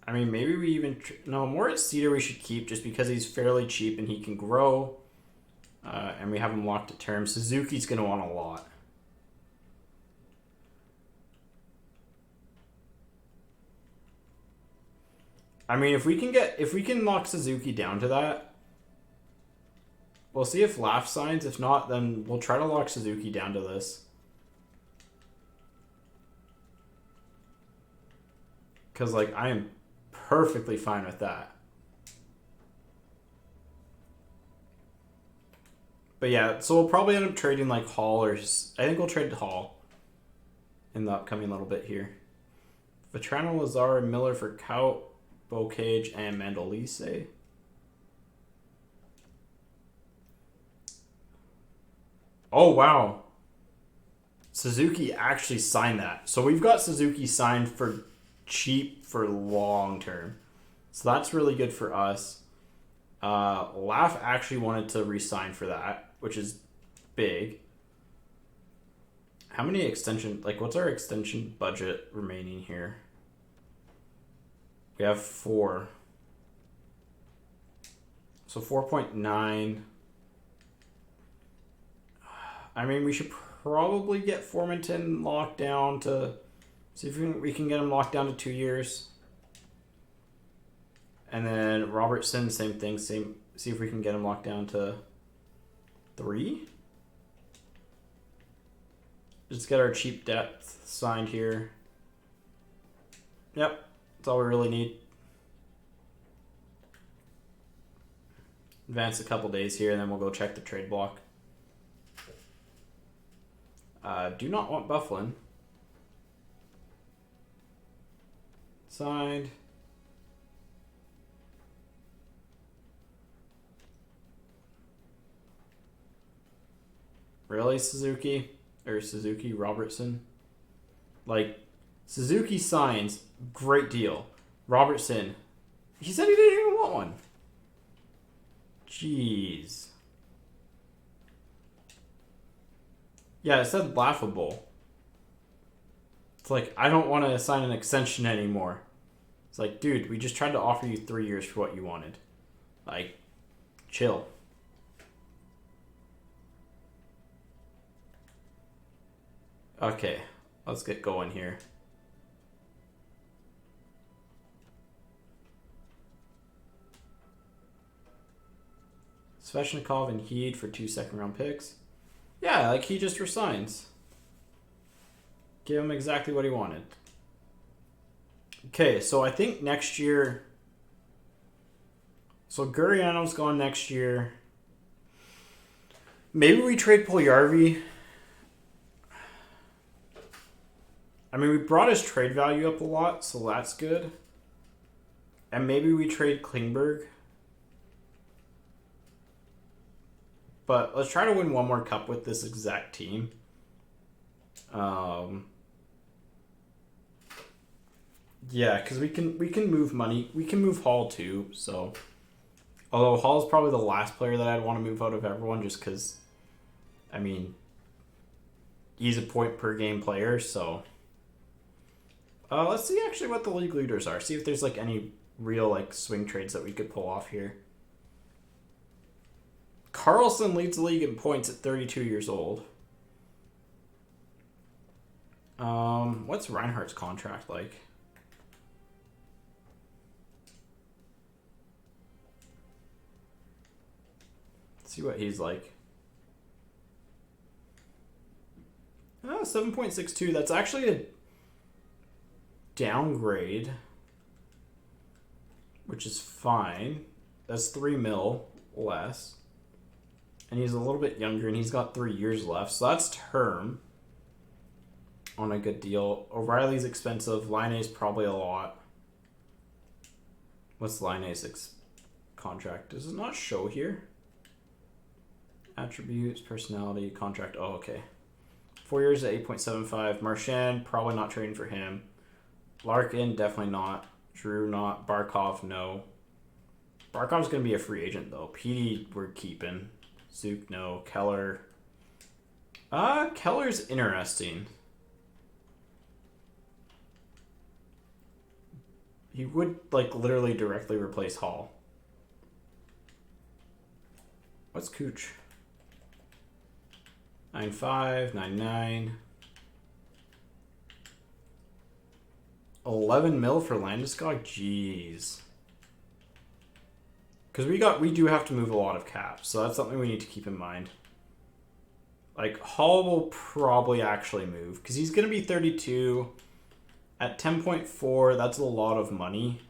I mean, maybe we even... No, Moritz Cedar we should keep just because he's fairly cheap and he can grow. And we have him locked at term. Suzuki's going to want a lot. I mean, if we can lock Suzuki down to that, we'll see if Laugh signs. If not, then we'll try to lock Suzuki down to this. Because, like, I am perfectly fine with that. But yeah, so we'll probably end up trading like Hall I think we'll trade Hall in the upcoming little bit here. Vetrano, Lazar, and Miller for Kaut, Bocage, and Mandolise. Oh, wow. Suzuki actually signed that. So we've got Suzuki signed for cheap for long term. So that's really good for us. Laugh actually wanted to re-sign for that, which is big. How many extension, like what's our extension budget remaining here? We have 4. So 4.9. I mean, we should probably get Formanton locked down to... See if we can get him locked down to 2 years. And then Robertson, same thing. See if we can get him locked down to 3. Just get our cheap depth signed here. Yep, that's all we really need. Advance a couple days here, and then we'll go check the trade block. Do not want Bufflin. Signed. Really, Suzuki? Or Suzuki Robertson? Like, Suzuki signs, great deal. Robertson, he said he didn't even want one. Jeez. Yeah, it said laughable. It's like, I don't want to sign an extension anymore. It's like, dude, we just tried to offer you 3 years for what you wanted. Like, chill. Okay, let's get going here. Sveshnikov and Heed for 2 second-round picks. Yeah, like he just resigns. Give him exactly what he wanted. Okay, so I think next year... So Gurianov's gone next year. Maybe we trade Puljujarvi. I mean, we brought his trade value up a lot, so that's good. And maybe we trade Klingberg. But let's try to win one more cup with this exact team. Yeah, because we can move money. We can move Hall too. So, although Hall's probably the last player that I'd want to move out of everyone, just because, I mean, he's a point per game player. So, let's see actually what the league leaders are. See if there's like any real like swing trades that we could pull off here. Carlson leads the league in points at 32 years old. What's Reinhardt's contract like? Let's see what he's like. 7.62. That's actually a downgrade, which is fine. That's 3 mil less. And he's a little bit younger, and he's got 3 years left. So that's term on a good deal. O'Reilly's expensive. Laine's probably a lot. What's Laine's contract? Does it not show here? Attributes, personality, contract. Oh, okay. 4 years at 8.75. Marchand, probably not trading for him. Larkin, definitely not. Drew, not. Barkov, no. Barkov's going to be a free agent, though. Petey, we're keeping. Zook, no. Keller. Keller's interesting. He would, like, literally directly replace Hall. What's Cooch? 9.5, 9.9. 11 mil for Landeskog? Jeez. Because we do have to move a lot of caps, so that's something we need to keep in mind. Like, Hall will probably actually move, because he's going to be 32. At 10.4, that's a lot of money.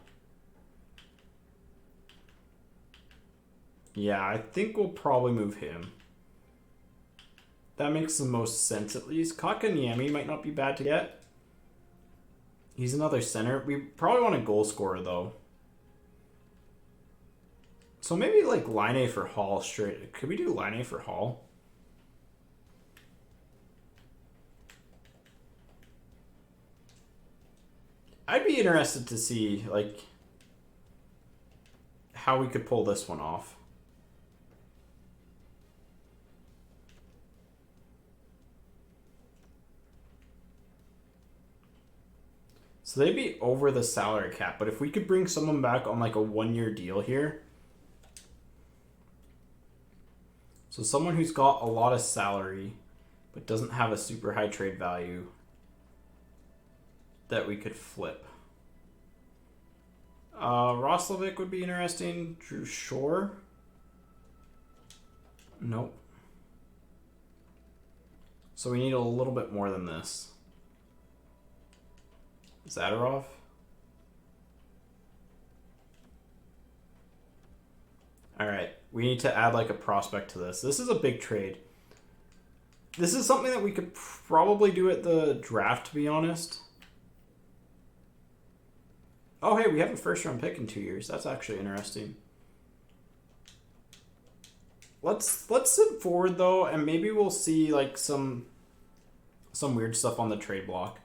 Yeah, I think we'll probably move him. That makes the most sense, at least. Kotkaniemi might not be bad to get. He's another center. We probably want a goal scorer, though. So maybe, like, Laine for Hall straight. Could we do Laine for Hall? I'd be interested to see, like, how we could pull this one off. So they'd be over the salary cap, but if we could bring someone back on, like, a 1-year deal here. So someone who's got a lot of salary, but doesn't have a super high trade value that we could flip. Roslovic would be interesting. Drew Shore? Nope. So we need a little bit more than this. Zadorov? Alright, we need to add like a prospect to this. This is a big trade. This is something that we could probably do at the draft, to be honest. Oh, hey, we have a first-round pick in 2 years. That's actually interesting. Let's sit forward, though, and maybe we'll see, like, some weird stuff on the trade block.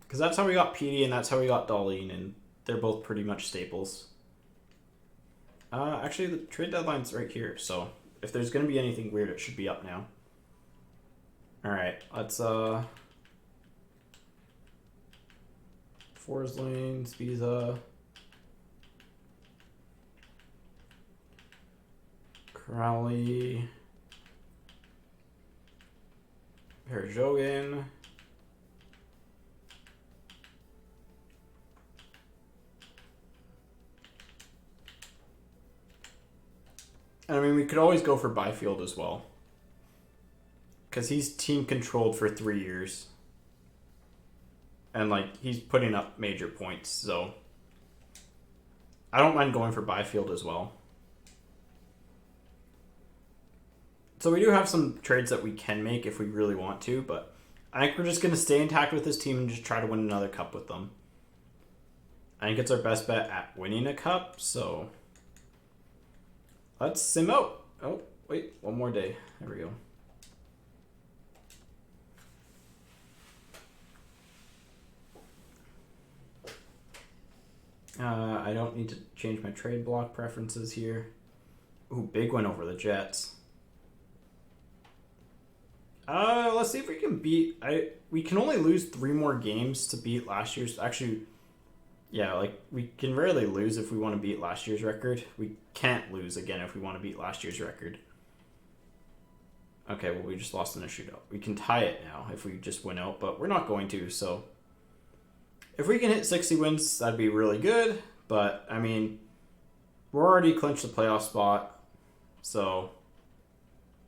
Because that's how we got Petey, and that's how we got Dahlin, and they're both pretty much staples. Actually, the trade deadline's right here, so if there's going to be anything weird, it should be up now. Alright, let's, Forsling, Spiza, Crowley, Perjogin, and I mean, we could always go for Byfield as well, because he's team controlled for 3 years. And, like, he's putting up major points, so I don't mind going for Byfield as well. So we do have some trades that we can make if we really want to, but I think we're just going to stay intact with this team and just try to win another cup with them. I think it's our best bet at winning a cup, so let's sim out. Oh, wait, one more day. There we go. I don't need to change my trade block preferences here. Ooh, big win over the Jets. Let's see if we can beat... We can only lose 3 more games to beat last year's... Actually, yeah, like, we can rarely lose if we want to beat last year's record. We can't lose again if we want to beat last year's record. Okay, well, we just lost in a shootout. We can tie it now if we just win out, but we're not going to, so... If we can hit 60 wins, that'd be really good, but, I mean, we're already clinched the playoff spot, so...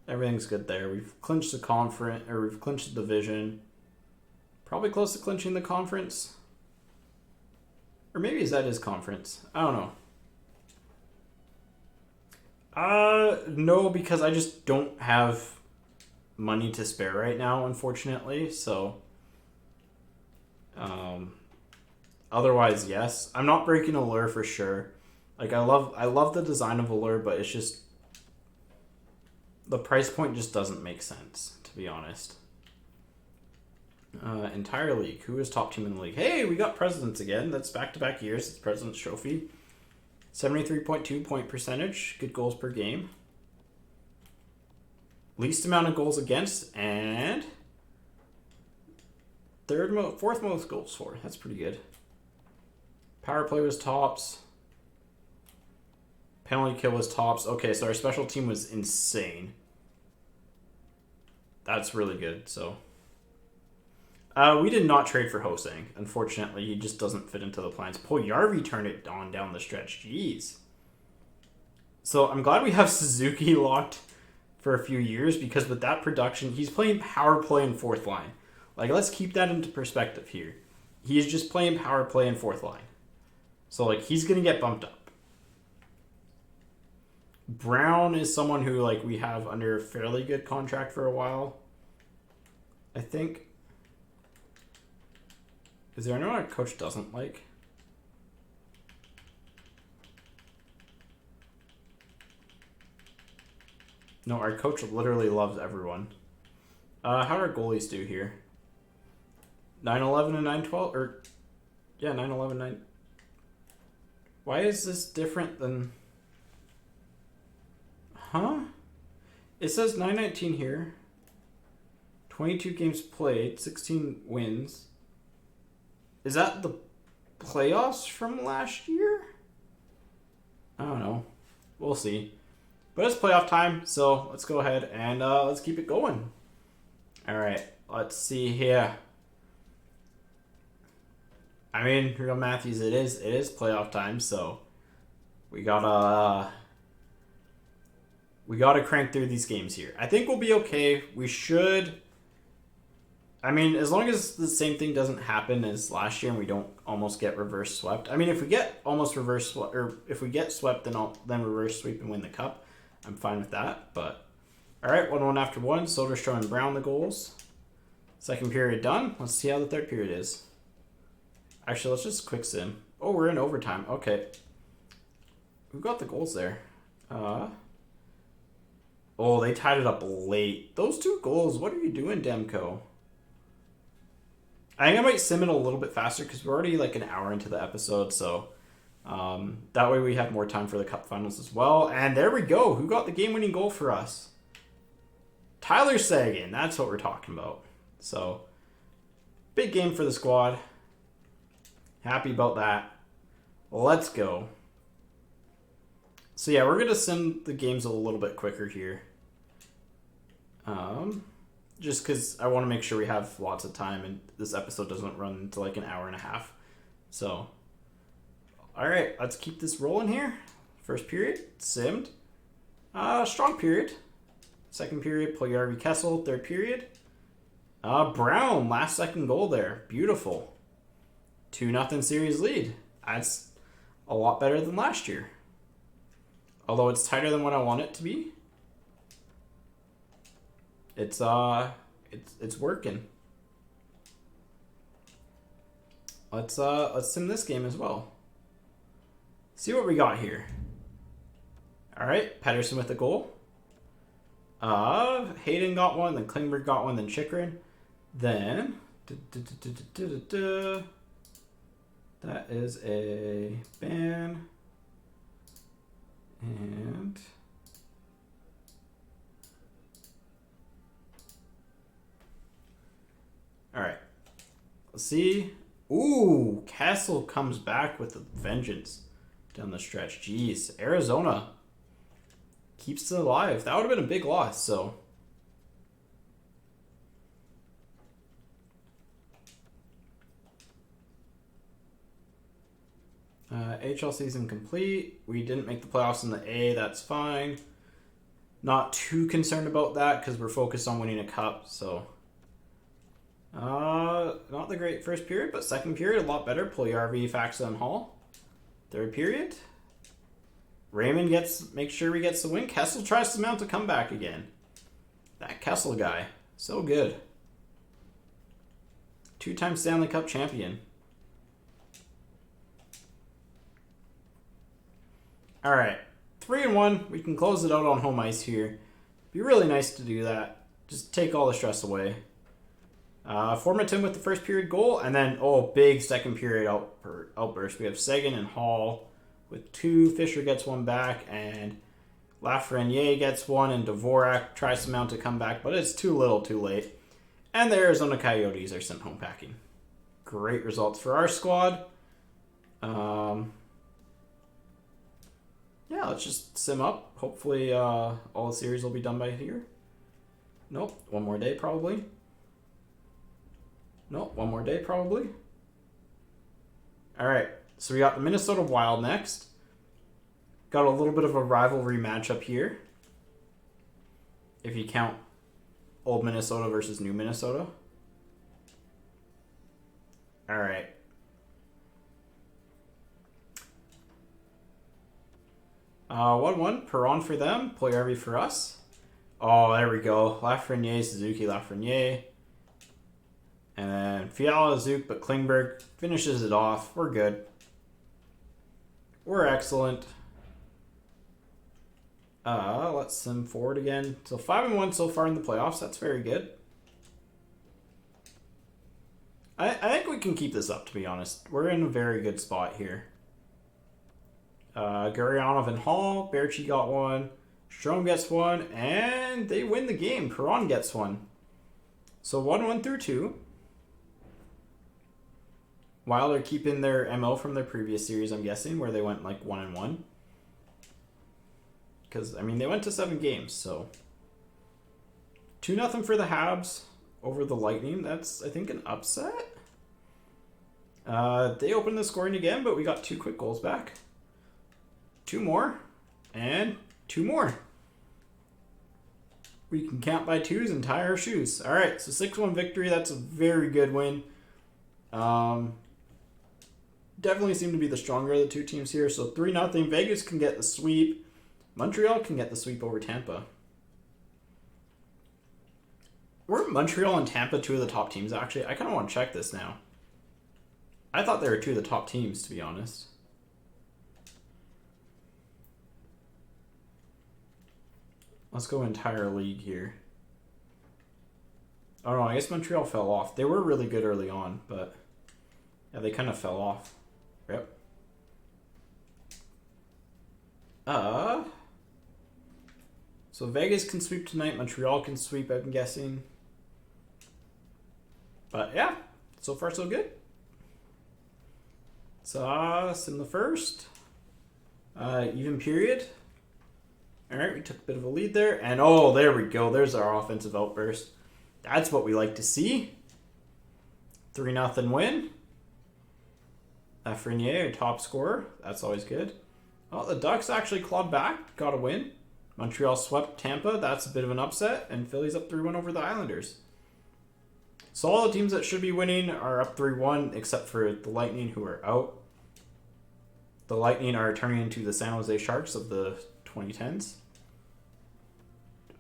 Everything's good there. We've clinched the conference, or we've clinched the division. Probably close to clinching the conference. Or maybe is that his conference? I don't know. No, because I just don't have money to spare right now, unfortunately. So, otherwise, yes. I'm not breaking Allure for sure. Like I love the design of Allure, but it's just the price point just doesn't make sense, to be honest. Entire league. Who is top team in the league? Hey, we got Presidents again. That's back-to-back years. It's President's Trophy. 73.2 point percentage. Good goals per game. Least amount of goals against. And fourth most goals for. That's pretty good. Power play was tops. Penalty kill was tops. Okay, so our special team was insane. That's really good, so... we did not trade for Hosang. Unfortunately, he just doesn't fit into the plans. Poyarvi turned it on down the stretch. Jeez. So I'm glad we have Suzuki locked for a few years, because with that production, he's playing power play in fourth line. Like, let's keep that into perspective here. He's just playing power play in fourth line. So, like, he's going to get bumped up. Brown is someone who, like, we have under a fairly good contract for a while. I think. Is there anyone our coach doesn't like? No, our coach literally loves everyone. How do our goalies do here? 9-11 and 9-12? Or, yeah, 9-11, 9... Why is this different than... Huh? It says 9-19 here. 22 games played, 16 wins. Is that the playoffs from last year? I don't know. We'll see. But it's playoff time, so let's go ahead and let's keep it going. All right, let's see here. I mean, Real Matthews, it is playoff time, so we gotta crank through these games here. I think we'll be okay. We should. I mean, as long as the same thing doesn't happen as last year and we don't almost get reverse swept. I mean, if we get almost reverse swept, or if we get swept, then reverse sweep and win the cup. I'm fine with that. But all right, 1-1 after one. Soderstrom and Brown the goals. Second period done. Let's see how the third period is. Actually, let's just quick sim. Oh, we're in overtime. Okay. Who got the goals there? Oh, they tied it up late. Those 2 goals. What are you doing, Demko? I think I might sim it a little bit faster because we're already like an hour into the episode, so that way we have more time for the cup finals as well. And there we go. Who got the game-winning goal for us? Tyler Seguin. That's what we're talking about. So, big game for the squad. Happy about that. Let's go. So yeah, we're going to sim the games a little bit quicker here. Just because I want to make sure we have lots of time and this episode doesn't run into like an hour and a half. So, alright, let's keep this rolling here. First period, simmed. Strong period. Second period, Poyarvi Kessel. Third period, Brown, last second goal there. Beautiful. 2-0 series lead. That's a lot better than last year. Although it's tighter than what I want it to be. It's working. Let's sim this game as well. See what we got here. All right, Pettersson with the goal. Hayden got one, then Klingberg got one, then Chychrun. Then That is a ban. And all right, let's see. Ooh, Castle comes back with a vengeance down the stretch. Jeez, Arizona keeps it alive. That would have been a big loss, so. HL season complete. We didn't make the playoffs in the A. That's fine. Not too concerned about that because we're focused on winning a cup. So, not the great first period, but second period a lot better. Puljujärvi, Faxa, and Hall. Third period, Raymond makes sure he gets the win. Kessel tries to mount a comeback again. That Kessel guy, so good. 2-time Stanley Cup champion. All right, 3-1. We can close it out on home ice here. Be really nice to do that. Just take all the stress away. Formaton with the first period goal, and then big second period outburst. We have Seguin and Hall with 2. Fisher gets 1 back, and Lafreniere gets 1, and Dvorak tries to mount a comeback, but it's too little, too late. And the Arizona Coyotes are sent home packing. Great results for our squad. Yeah, let's just sim up. Hopefully all the series will be done by here. Nope, one more day probably. Nope, one more day probably. All right, so we got the Minnesota Wild next. Got a little bit of a rivalry matchup here. If you count old Minnesota versus new Minnesota. All right. Uh, 1-1, Perron for them, Puljujärvi for us. Oh, there we go. Lafreniere, Suzuki, Lafreniere. And then Fiala, Zook, but Klingberg finishes it off. We're good. We're excellent. Let's sim forward again. So 5-1 so far in the playoffs. That's very good. I think we can keep this up, to be honest. We're in a very good spot here. Gurionov and Hall. Berchi got 1. Strome gets 1. And they win the game. Perron gets 1. So 1-1 through 2. Wild are keeping their MO from their previous series, I'm guessing, where they went like 1-1. Because, I mean, they went to 7 games, so. 2-0 for the Habs over the Lightning. That's, I think, an upset. They opened the scoring again, but we got 2 quick goals back. 2 more, and 2 more. We can count by 2s and tie our shoes. All right, so 6-1 victory. That's a very good win. Definitely seem to be the stronger of the 2 teams here. So 3-0. Vegas can get the sweep. Montreal can get the sweep over Tampa. Were Montreal and Tampa 2 of the top teams, actually? I kind of want to check this now. I thought they were 2 of the top teams, to be honest. Let's go entire league here. Oh no, I guess Montreal fell off. They were really good early on, but yeah, they kind of fell off. Yep. So Vegas can sweep tonight. Montreal can sweep, I'm guessing. But yeah, so far so good. So us in the first. Even period. All right, we took a bit of a lead there. And oh, there we go. There's our offensive outburst. That's what we like to see. 3-0 win. Lafreniere, top scorer. That's always good. Oh, the Ducks actually clawed back. Got a win. Montreal swept Tampa. That's a bit of an upset. And Philly's up 3-1 over the Islanders. So all the teams that should be winning are up 3-1, except for the Lightning, who are out. The Lightning are turning into the San Jose Sharks of the 2010s.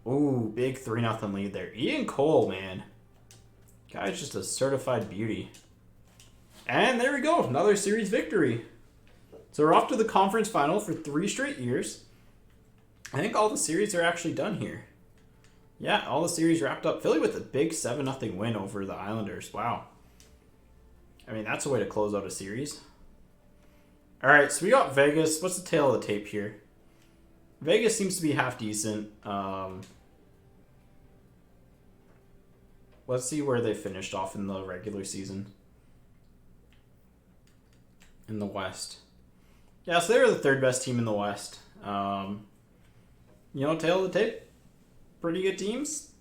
Ooh, big 3-0 lead there. Ian Cole, man. Guy's just a certified beauty. And there we go. Another series victory. So we're off to the conference final for 3 straight years. I think all the series are actually done here. Yeah, all the series wrapped up. Philly with a big 7-0 win over the Islanders. Wow. I mean, that's a way to close out a series. All right, so we got Vegas. What's the tail of the tape here? Vegas seems to be half decent. Let's see where they finished off in the regular season. In the West. Yeah, so they were the third best team in the West. Tail of the tape, pretty good teams.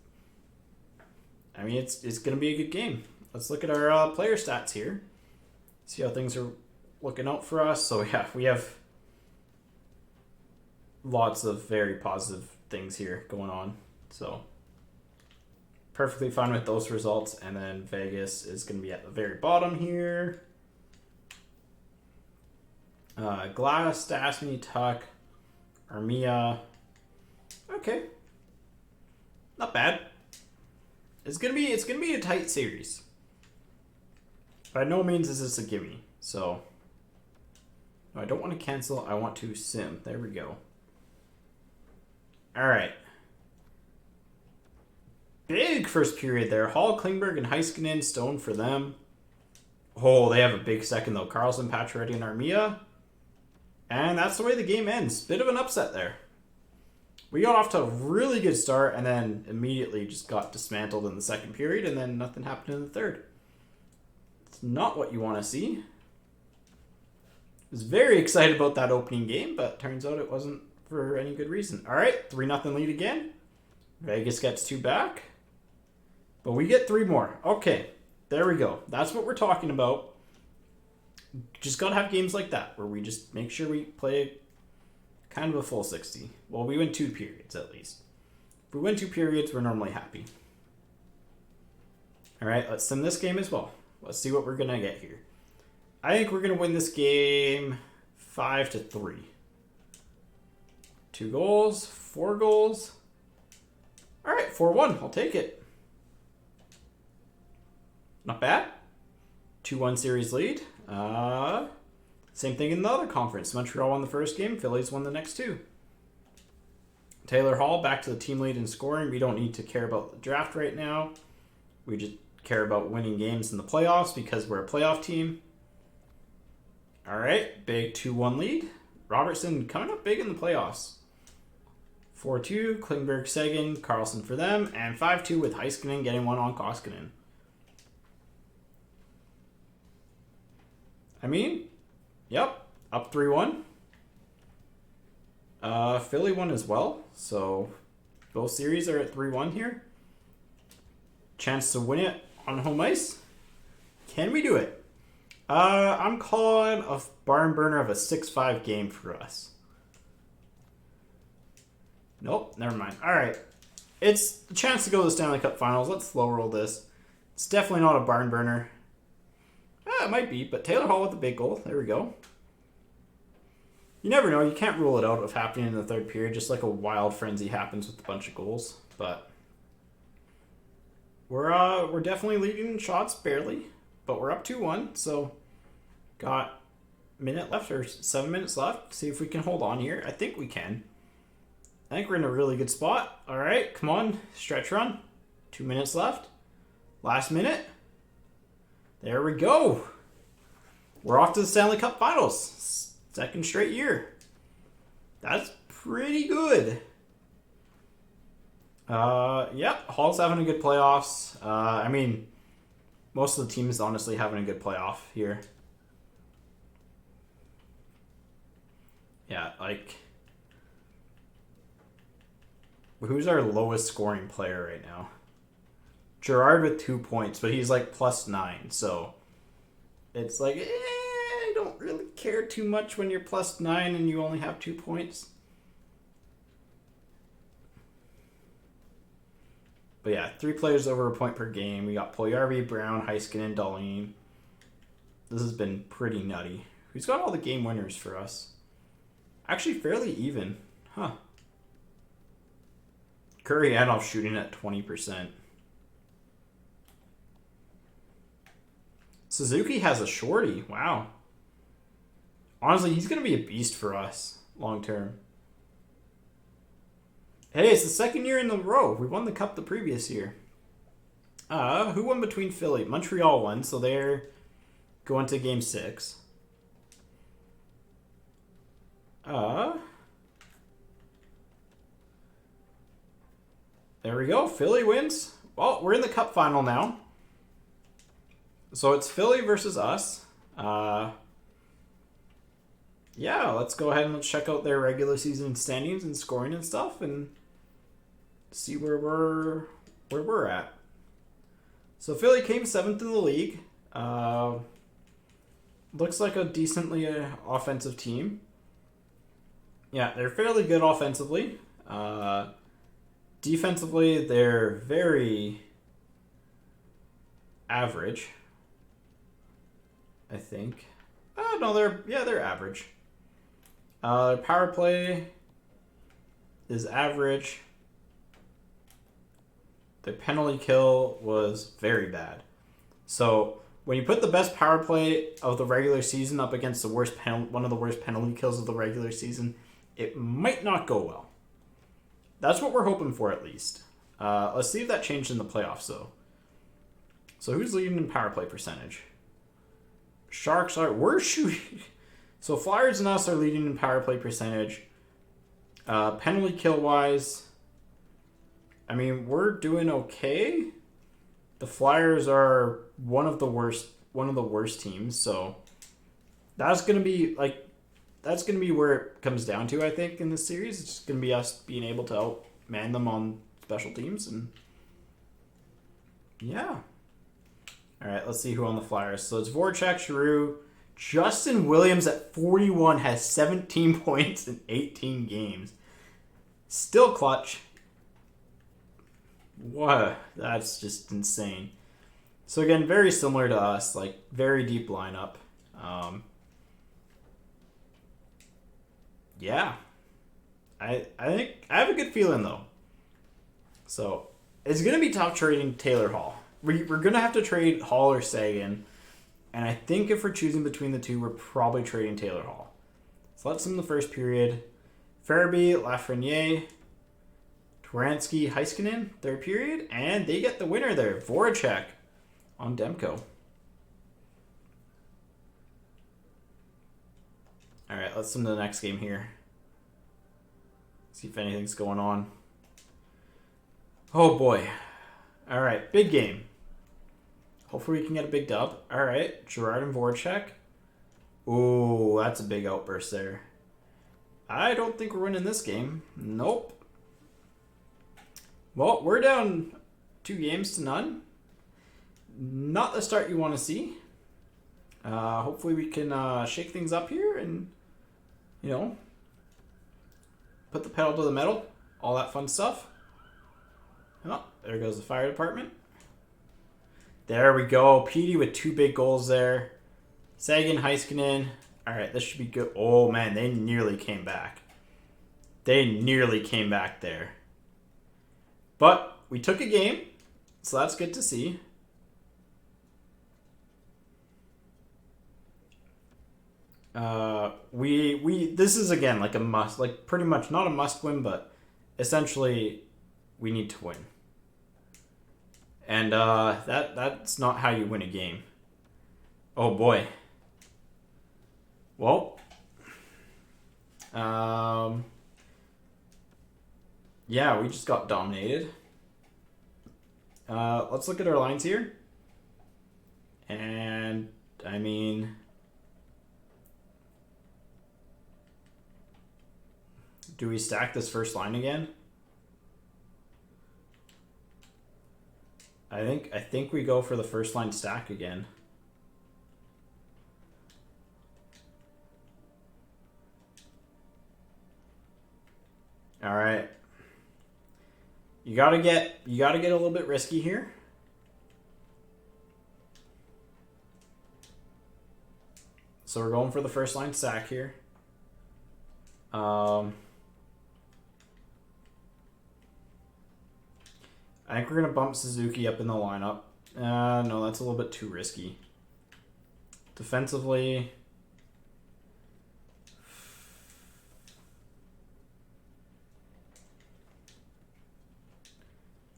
I mean, it's going to be a good game. Let's look at our player stats here. See how things are looking out for us. So, yeah, we have lots of very positive things here going on. So, perfectly fine with those results. And then Vegas is going to be at the very bottom here. Glass, Stastny, Tuck, Armia. Okay. Not bad. It's gonna be a tight series. By no means is this a gimme. So I don't want to cancel, I want to sim. There we go. Alright. Big first period there. Hall, Klingberg, and Heiskanen, Stone for them. Oh, they have a big second though. Carlson, Pacioretty, and Armia. And that's the way the game ends. Bit of an upset there. We got off to a really good start and then immediately just got dismantled in the second period and then nothing happened in the third. It's not what you want to see. I was very excited about that opening game, but turns out it wasn't for any good reason. All right, 3-0 lead again. Vegas gets 2 back. But we get 3 more. Okay, there we go. That's what we're talking about. Just got to have games like that where we just make sure we play kind of a full 60. Well, we win 2 periods at least. If we win 2 periods, we're normally happy. All right, let's sim this game as well. Let's see what we're going to get here. I think we're going to win this game 5-3. 2 goals, 4 goals. All right, 4-1. I'll take it. Not bad. 2-1 series lead. Same thing in the other conference. Montreal won the first game. Phillies won the next 2. Taylor Hall back to the team lead in scoring. We don't need to care about the draft right now. We just care about winning games in the playoffs because we're a playoff team. All right, big 2-1 lead. Robertson coming up big in the playoffs. 4-2, Klingberg, Seguin, Carlson for them, and 5-2 with Heiskanen getting one on Koskinen. I mean, yep, up 3-1. Philly won as well, so both series are at 3-1 here. Chance to win it on home ice. Can we do it? I'm calling a barn burner of a 6-5 game for us. Nope, never mind. All right. It's a chance to go to the Stanley Cup Finals. Let's slow roll this. It's definitely not a barn burner. It might be, but Taylor Hall with the big goal. There we go. You never know. You can't rule it out of happening in the third period, just like a wild frenzy happens with a bunch of goals. But we're definitely leading in shots, barely. But we're up 2-1, so got a minute left, or 7 minutes left. See if we can hold on here. I think we can. I think we're in a really good spot. All right, come on. Stretch run. 2 minutes left. Last minute. There we go. We're off to the Stanley Cup Finals. Second straight year. That's pretty good. Yep, Hall's having a good playoffs. I mean, most of the team is honestly having a good playoff here. Yeah, like, who's our lowest scoring player right now? Gerard with 2 points, but he's like +9, so it's like, I don't really care too much when you're +9 and you only have 2 points. But yeah, 3 players over a point per game. We got Puljujarvi, Brown, Heiskanen, Dahlin. This has been pretty nutty. Who's got all the game winners for us? Actually, fairly even. Huh. Kuryanov shooting at 20%. Suzuki has a shorty. Wow. Honestly, he's going to be a beast for us long term. Hey, it's the second year in a row. We won the cup the previous year. Who won between Philly? Montreal won, so they're going to game 6. There we go. Philly wins. Well, we're in the cup final now. So it's Philly versus us. Yeah, let's go ahead and let's check out their regular season standings and scoring and stuff and see where we're at. So Philly came 7th in the league. Looks like a decently offensive team. Yeah, they're fairly good offensively. Defensively, they're very average, I think. Oh no, they're average. Their power play is average. Their penalty kill was very bad. So when you put the best power play of the regular season up against one of the worst penalty kills of the regular season, it might not go well. That's what we're hoping for, at least. Let's see if that changed in the playoffs, though. So who's leading in power play percentage? Sharks are... We're shooting... So Flyers and us are leading in power play percentage. Penalty kill-wise, I mean, we're doing okay. The Flyers are one of the worst teams, so that's going to be where it comes down to, I think, in this series. It's just going to be us being able to outman them on special teams, and yeah. All right, let's see who on the Flyers. So it's Voracek, Giroux. Justin Williams at 41 has 17 points in 18 games. Still clutch. What? That's just insane. So again, very similar to us, like very deep lineup. Yeah. I think I have a good feeling though. So it's gonna be tough trading Taylor Hall. We're gonna have to trade Hall or Sagan. And I think if we're choosing between the two, we're probably trading Taylor Hall. So that's in the first period. Farabee, Lafreniere, Turansky, Heiskanen, third period. And they get the winner there. Voracek on Demko. All right, let's send to the next game here. See if anything's going on. Oh, boy. All right, big game. Hopefully we can get a big dub. All right, Gerard and Voracek. Ooh, that's a big outburst there. I don't think we're winning this game. Nope. Well, we're down 2-0. Not the start you want to see. Hopefully we can shake things up here and, put the pedal to the metal. All that fun stuff. Oh, there goes the fire department. There we go. Petey with 2 big goals there. Sagan, Heiskanen. All right, this should be good. Oh, man, they nearly came back. They nearly came back there. But we took a game, so that's good to see. This is, again, like a must. Like, pretty much not a must win, but essentially we need to win. And that's not how you win a game. Oh boy. Well, yeah, we just got dominated. Let's look at our lines here. And I mean, do we stack this first line again? I think we go for the first line stack again. All right. You gotta get a little bit risky here. So we're going for the first line stack here. I think we're going to bump Suzuki up in the lineup. No, that's a little bit too risky. Defensively,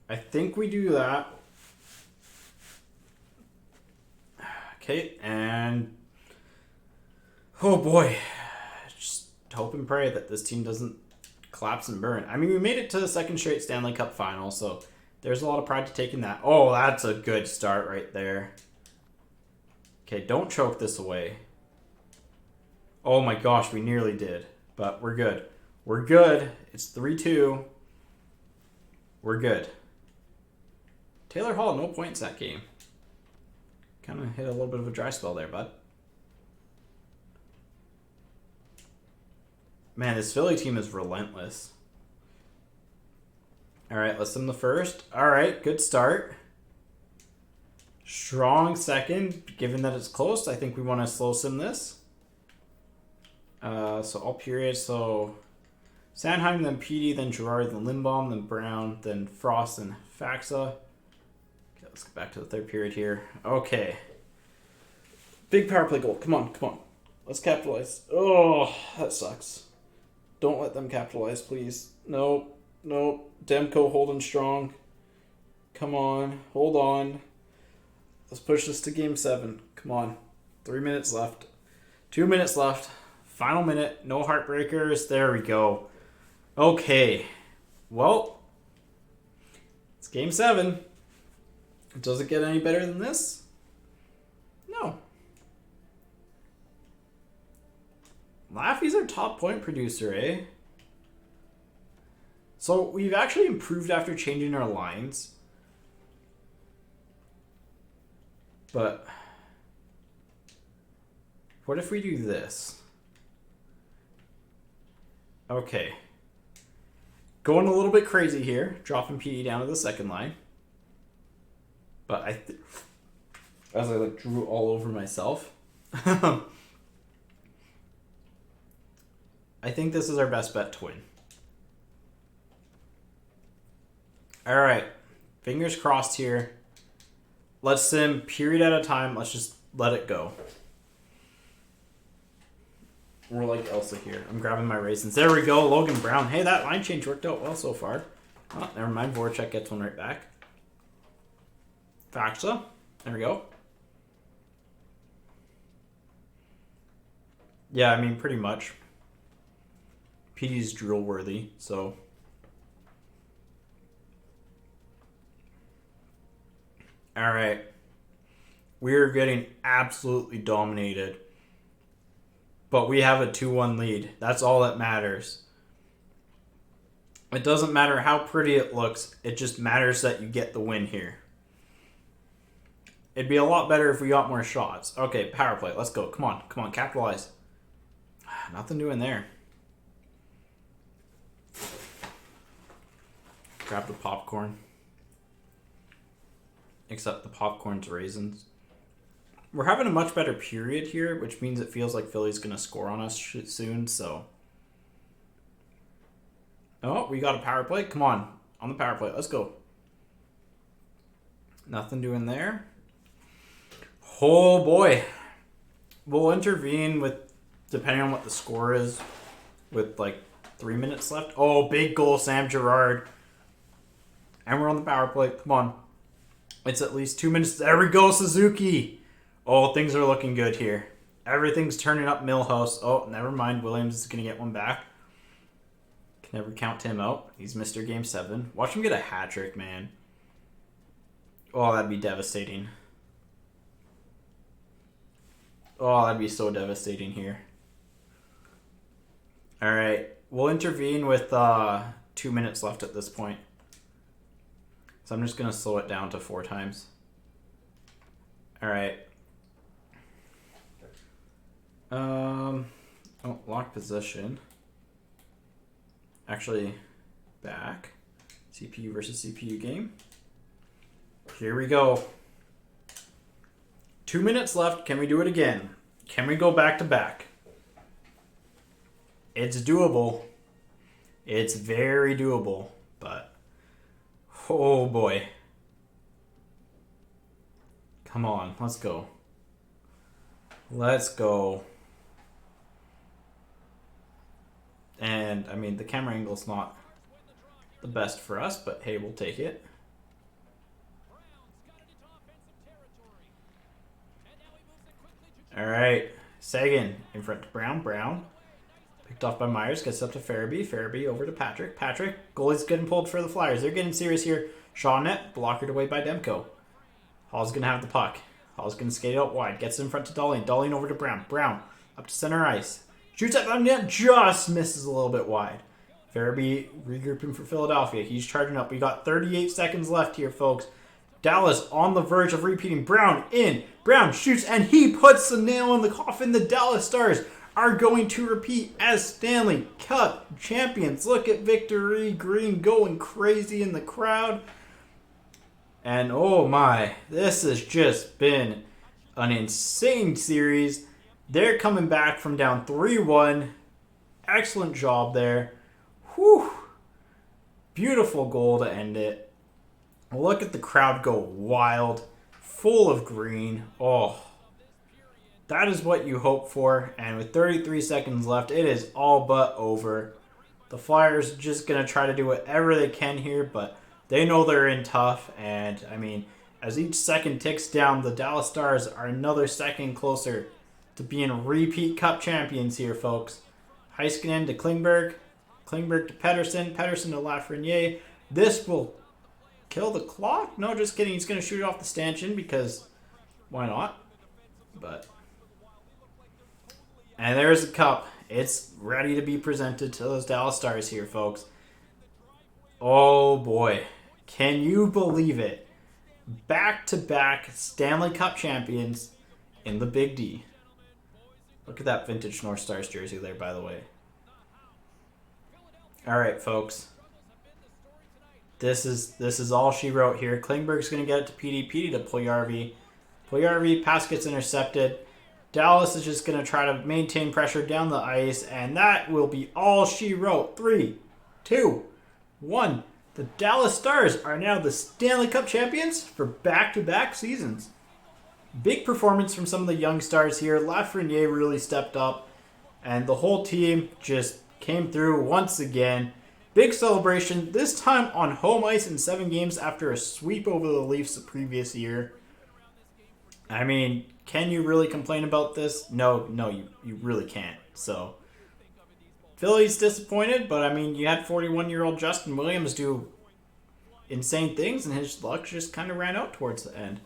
I think we do that. Okay, and oh boy, just hope and pray that this team doesn't collapse and burn. I mean, we made it to the second straight Stanley Cup final, so there's a lot of pride to take in that. Oh, that's a good start right there. Okay, don't choke this away. Oh my gosh, we nearly did. But we're good. We're good. It's 3-2. We're good. Taylor Hall, no points that game. Kind of hit a little bit of a dry spell there, bud. Man, this Philly team is relentless. All right, let's sim the first. All right, good start. Strong second. Given that it's close, I think we want to slow sim this. So all periods. So Sandheim, then Petey, then Girard, then Lindbaum, then Brown, then Frost, and Faxa. Okay, let's get back to the third period here. Okay. Big power play goal. Come on, come on. Let's capitalize. Oh, that sucks. Don't let them capitalize, please. Nope. Nope. Demko holding strong. Come on. Hold on. Let's push this to game 7. Come on. 3 minutes left. 2 minutes left. Final minute. No heartbreakers. There we go. Okay. Well, it's game 7. Does it get any better than this? No. Laffy's our top point producer, eh? So we've actually improved after changing our lines. But what if we do this? Okay. Going a little bit crazy here. Dropping PE down to the second line. But as I like drew all over myself. I think this is our best bet to win. All right. Fingers crossed here. Let's sim period at a time. Let's just let it go. We're like Elsa here. I'm grabbing my raisins. There we go. Logan Brown. Hey, that line change worked out well so far. Oh, never mind. Voracek gets one right back. Faxa. There we go. Yeah, I mean, pretty much. PD's drill worthy, so. All right. We're getting absolutely dominated. But we have a 2-1 lead. That's all that matters. It doesn't matter how pretty it looks. It just matters that you get the win here. It'd be a lot better if we got more shots. Okay, power play. Let's go. Come on. Come on. Capitalize. Nothing doing there. Grab the popcorn. Except the popcorn's raisins. We're having a much better period here, which means it feels like Philly's going to score on us soon, so. Oh, we got a power play. Come on. On the power play. Let's go. Nothing doing there. Oh, boy. We'll intervene with, depending on what the score is, with like 3 minutes left. Oh, big goal, Sam Girard. And we're on the power play. Come on. It's at least 2 minutes. There we go, Suzuki. Oh, things are looking good here. Everything's turning up Millhouse. Oh, never mind. Williams is going to get one back. Can never count him out. He's Mr. Game 7. Watch him get a hat trick, man. Oh, that'd be devastating. Oh, that'd be so devastating here. All right. We'll intervene with 2 minutes left at this point. So I'm just going to slow it down to 4 times. All right. Oh, lock position. Actually, back. CPU versus CPU game. Here we go. 2 minutes left. Can we do it again? Can we go back to back? It's doable. It's very doable, but oh boy. Come on, let's go. Let's go. And, I mean, the camera angle's not the best for us, but hey, we'll take it. All right. Sagan in front to Brown. Brown Picked off by Myers. Gets up to Farabee. Farabee over to Patrick. Patrick. Goalie's getting pulled for the Flyers. They're getting serious here. Shaw net. Blockered away by Demko. Hall's going to have the puck. Hall's going to skate out wide. Gets in front to Darlene. Darlene over to Brown. Brown up to center ice. Shoots at the net. Just misses a little bit wide. Farabee regrouping for Philadelphia. He's charging up. We got 38 seconds left here, folks. Dallas on the verge of repeating. Brown in. Brown shoots, and he puts the nail in the coffin. The Dallas Stars are going to repeat as Stanley Cup champions. Look at Victory Green going crazy in the crowd. And oh my, this has just been an insane series. They're coming back from down 3-1. Excellent job there. Whew. Beautiful goal to end it. Look at the crowd go wild. Full of green. Oh, that is what you hope for. And with 33 seconds left, it is all but over. The Flyers are just going to try to do whatever they can here, but they know they're in tough. And, I mean, as each second ticks down, the Dallas Stars are another second closer to being repeat Cup champions here, folks. Heiskanen to Klingberg. Klingberg to Pettersson. Pettersson to Lafreniere. This will kill the clock? No, just kidding. He's going to shoot it off the stanchion because why not? But and there's the cup. It's ready to be presented to those Dallas Stars here, folks. Oh boy. Can you believe it? Back-to-back Stanley Cup champions in the Big D. Look at that vintage North Stars jersey there, by the way. All right, folks. This is all she wrote here. Klingberg's going to get it to PD to Puljujarvi. Puljujarvi, pass gets intercepted. Dallas is just going to try to maintain pressure down the ice, and that will be all she wrote. 3, 2, 1. The Dallas Stars are now the Stanley Cup champions for back-to-back seasons. Big performance from some of the young stars here. Lafreniere really stepped up, and the whole team just came through once again. Big celebration, this time on home ice in 7 games after a sweep over the Leafs the previous year. I mean, can you really complain about this? No, you really can't. So, Philly's disappointed, but I mean, you had 41-year-old Justin Williams do insane things, and his luck just kind of ran out towards the end.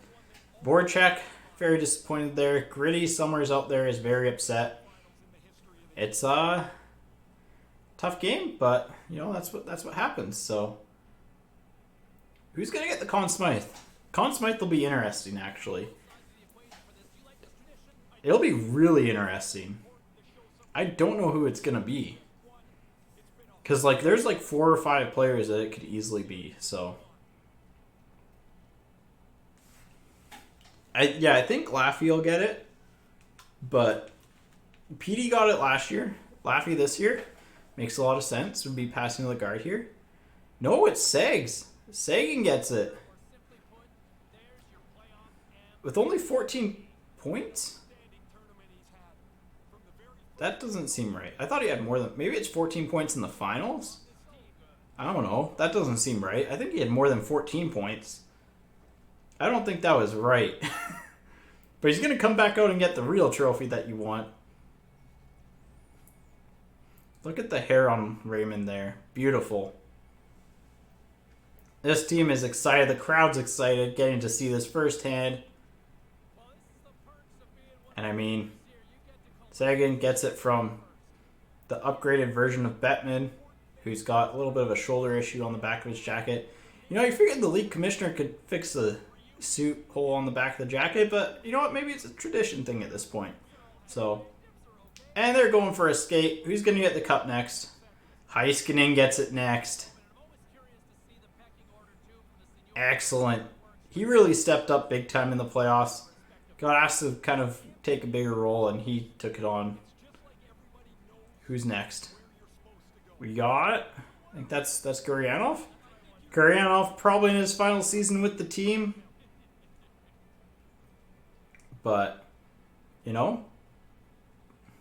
Voracek, very disappointed there. Gritty Summers out there is very upset. It's a tough game, but you know that's what happens. So, who's gonna get the Conn Smythe? Conn Smythe will be interesting, actually. It'll be really interesting. I don't know who it's gonna be, because like there's like 4 or 5 players that it could easily be. So, I think Laffy will get it, but PD got it last year. Laffy this year. Makes a lot of sense. Would be passing to the guard here. No, it's Sags. Sagan gets it. With only 14 points? That doesn't seem right. I thought he had more than... Maybe it's 14 points in the finals? I don't know. That doesn't seem right. I think he had more than 14 points. I don't think that was right. But he's going to come back out and get the real trophy that you want. Look at the hair on Raymond there. Beautiful. This team is excited. The crowd's excited getting to see this firsthand. And I mean, Sagan gets it from the upgraded version of Bettman, who's got a little bit of a shoulder issue on the back of his jacket. You know, you figured the league commissioner could fix the suit hole on the back of the jacket, but you know what? Maybe it's a tradition thing at this point. So... And they're going for a skate. Who's going to get the cup next? Heiskanen gets it next. Excellent. He really stepped up big time in the playoffs. Got asked to kind of take a bigger role, and he took it on. Who's next? We got... I think that's Gurianov. Gurianov probably in his final season with the team. But, you know...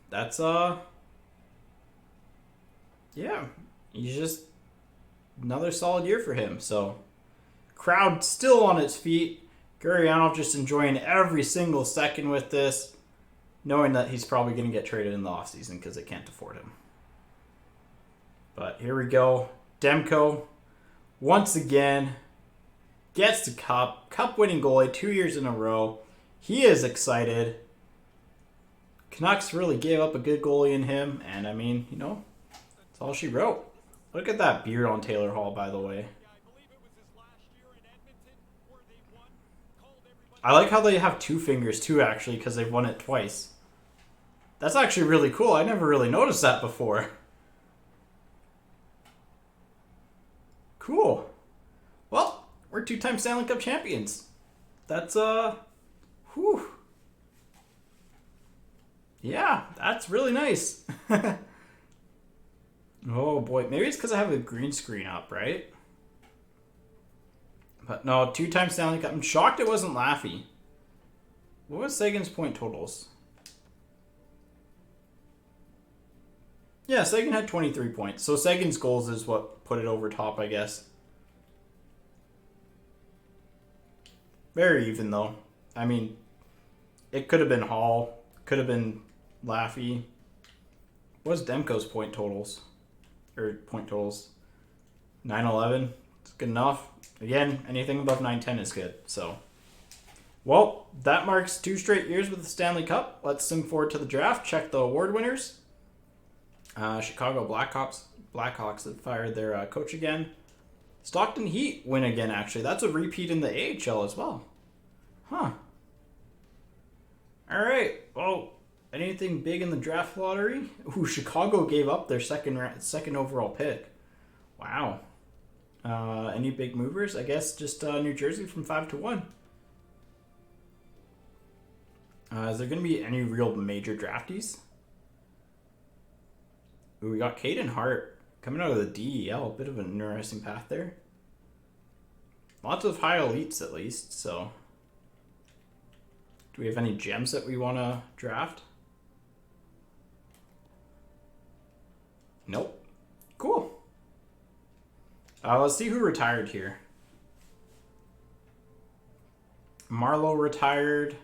That's, yeah, he's just another solid year for him. So, crowd still on its feet. Gurianov just enjoying every single second with this, knowing that he's probably going to get traded in the offseason because they can't afford him. But here we go. Demko, once again, gets the cup. Cup-winning goalie 2 years in a row. He is excited. Canucks really gave up a good goalie in him. And, I mean, you know, that's all she wrote. Look at that beard on Taylor Hall, by the way. I like how they have 2 fingers, too, actually, because they've won it twice. That's actually really cool. I never really noticed that before. Cool. Well, we're 2-time Stanley Cup champions. That's, whew. Yeah, that's really nice. Oh, boy. Maybe it's because I have a green screen up, right? But no, 2-time Stanley Cup. I'm shocked it wasn't Laffy. What was Sagan's point totals? Yeah, Sagan had 23 points. So Sagan's goals is what put it over top, I guess. Very even, though. I mean, it could have been Hall. Could have been Laffy. What was Demko's point totals? Or point totals? 9-11. It's good enough. Again, anything above 9-10 is good. So, well, that marks 2 straight years with the Stanley Cup. Let's sim forward to the draft. Check the award winners. Chicago Blackhawks have fired their coach again. Stockton Heat win again, actually. That's a repeat in the AHL as well. Huh. All right. Well, anything big in the draft lottery? Ooh, Chicago gave up their second overall pick. Wow. Any big movers? I guess just New Jersey from 5-1. Is there going to be any real major draftees? Ooh, we got Caden Hart coming out of the DEL. A bit of an interesting path there. Lots of high elites, at least. So, do we have any gems that we want to draft? Nope. Cool. Let's see who retired here. Marlowe retired.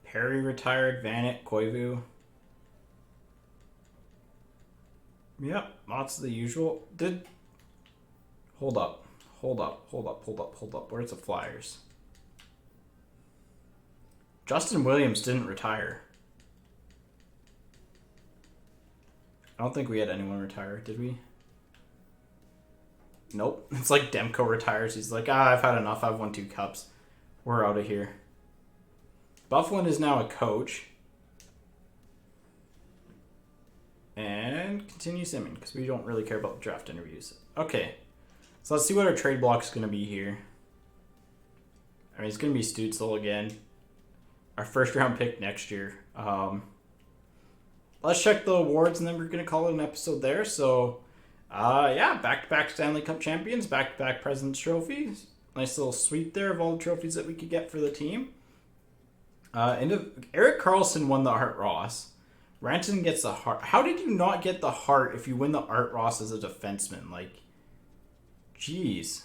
Perry retired. Vanek, Koivu. Yep, lots of the usual. Hold up. Where's the Flyers? Justin Williams didn't retire. I don't think we had anyone retire, did we? Nope. It's like Demko retires. He's like, I've had enough. I've won 2 cups. We're out of here. Bufflin is now a coach. And continue simming, because we don't really care about the draft interviews. Okay. So let's see what our trade block is going to be here. I mean, it's going to be Stutzel again. Our first round pick next year. Let's check the awards, and then we're going to call it an episode there. So, yeah, back-to-back Stanley Cup champions, back-to-back President's Trophies. Nice little sweep there of all the trophies that we could get for the team. Erik Karlsson won the Art Ross. Rantanen gets the Hart. How did you not get the Hart if you win the Art Ross as a defenseman? Like, jeez.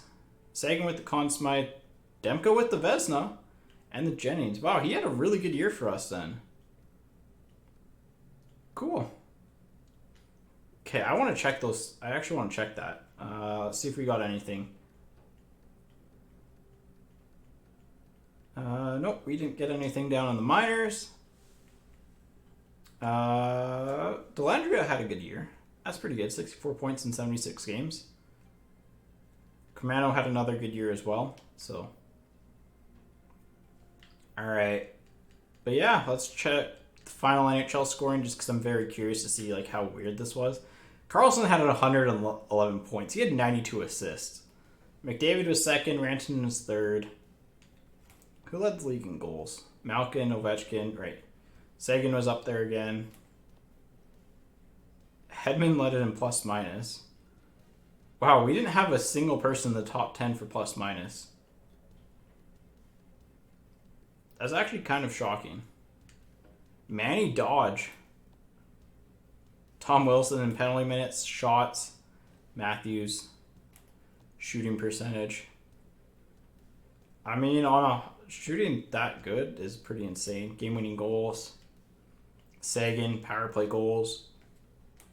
Sagan with the Conn Smythe. Demko with the Vezina. And the Jennings. Wow, he had a really good year for us then. Cool. Okay, I want to check those. I actually want to check that. Let's see if we got anything. Nope, we didn't get anything down on the minors. Dellandrea had a good year. That's pretty good. 64 points in 76 games. Camano had another good year as well. So, all right. But yeah, let's check the final NHL scoring just because I'm very curious to see like how weird this was. Karlsson had 111 points. He had 92 assists. McDavid was second. Rantanen was third. Who led the league in goals? Malkin, Ovechkin, right. Sagan was up there again. Hedman led it in plus minus. Wow, we didn't have a single person in the top 10 for plus minus. That's actually kind of shocking. Manny Dodge. Tom Wilson in penalty minutes, shots, Matthews, shooting percentage. I mean, on a shooting that good is pretty insane. Game-winning goals. Sagan, power play goals.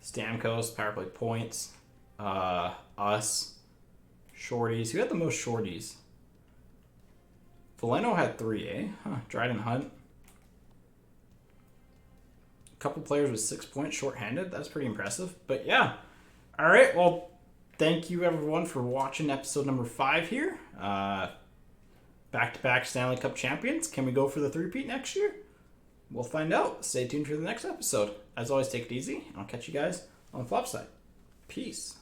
Stamkos, power play points. Us. Shorties. Who had the most shorties? Valeno had 3, eh? Huh. Dryden Hunt. A couple players with 6 points shorthanded. That's pretty impressive. But yeah. All right. Well, thank you everyone for watching episode number 5 here. Back-to-back Stanley Cup champions. Can we go for the three-peat next year? We'll find out. Stay tuned for the next episode. As always, take it easy. I'll catch you guys on the flop side. Peace.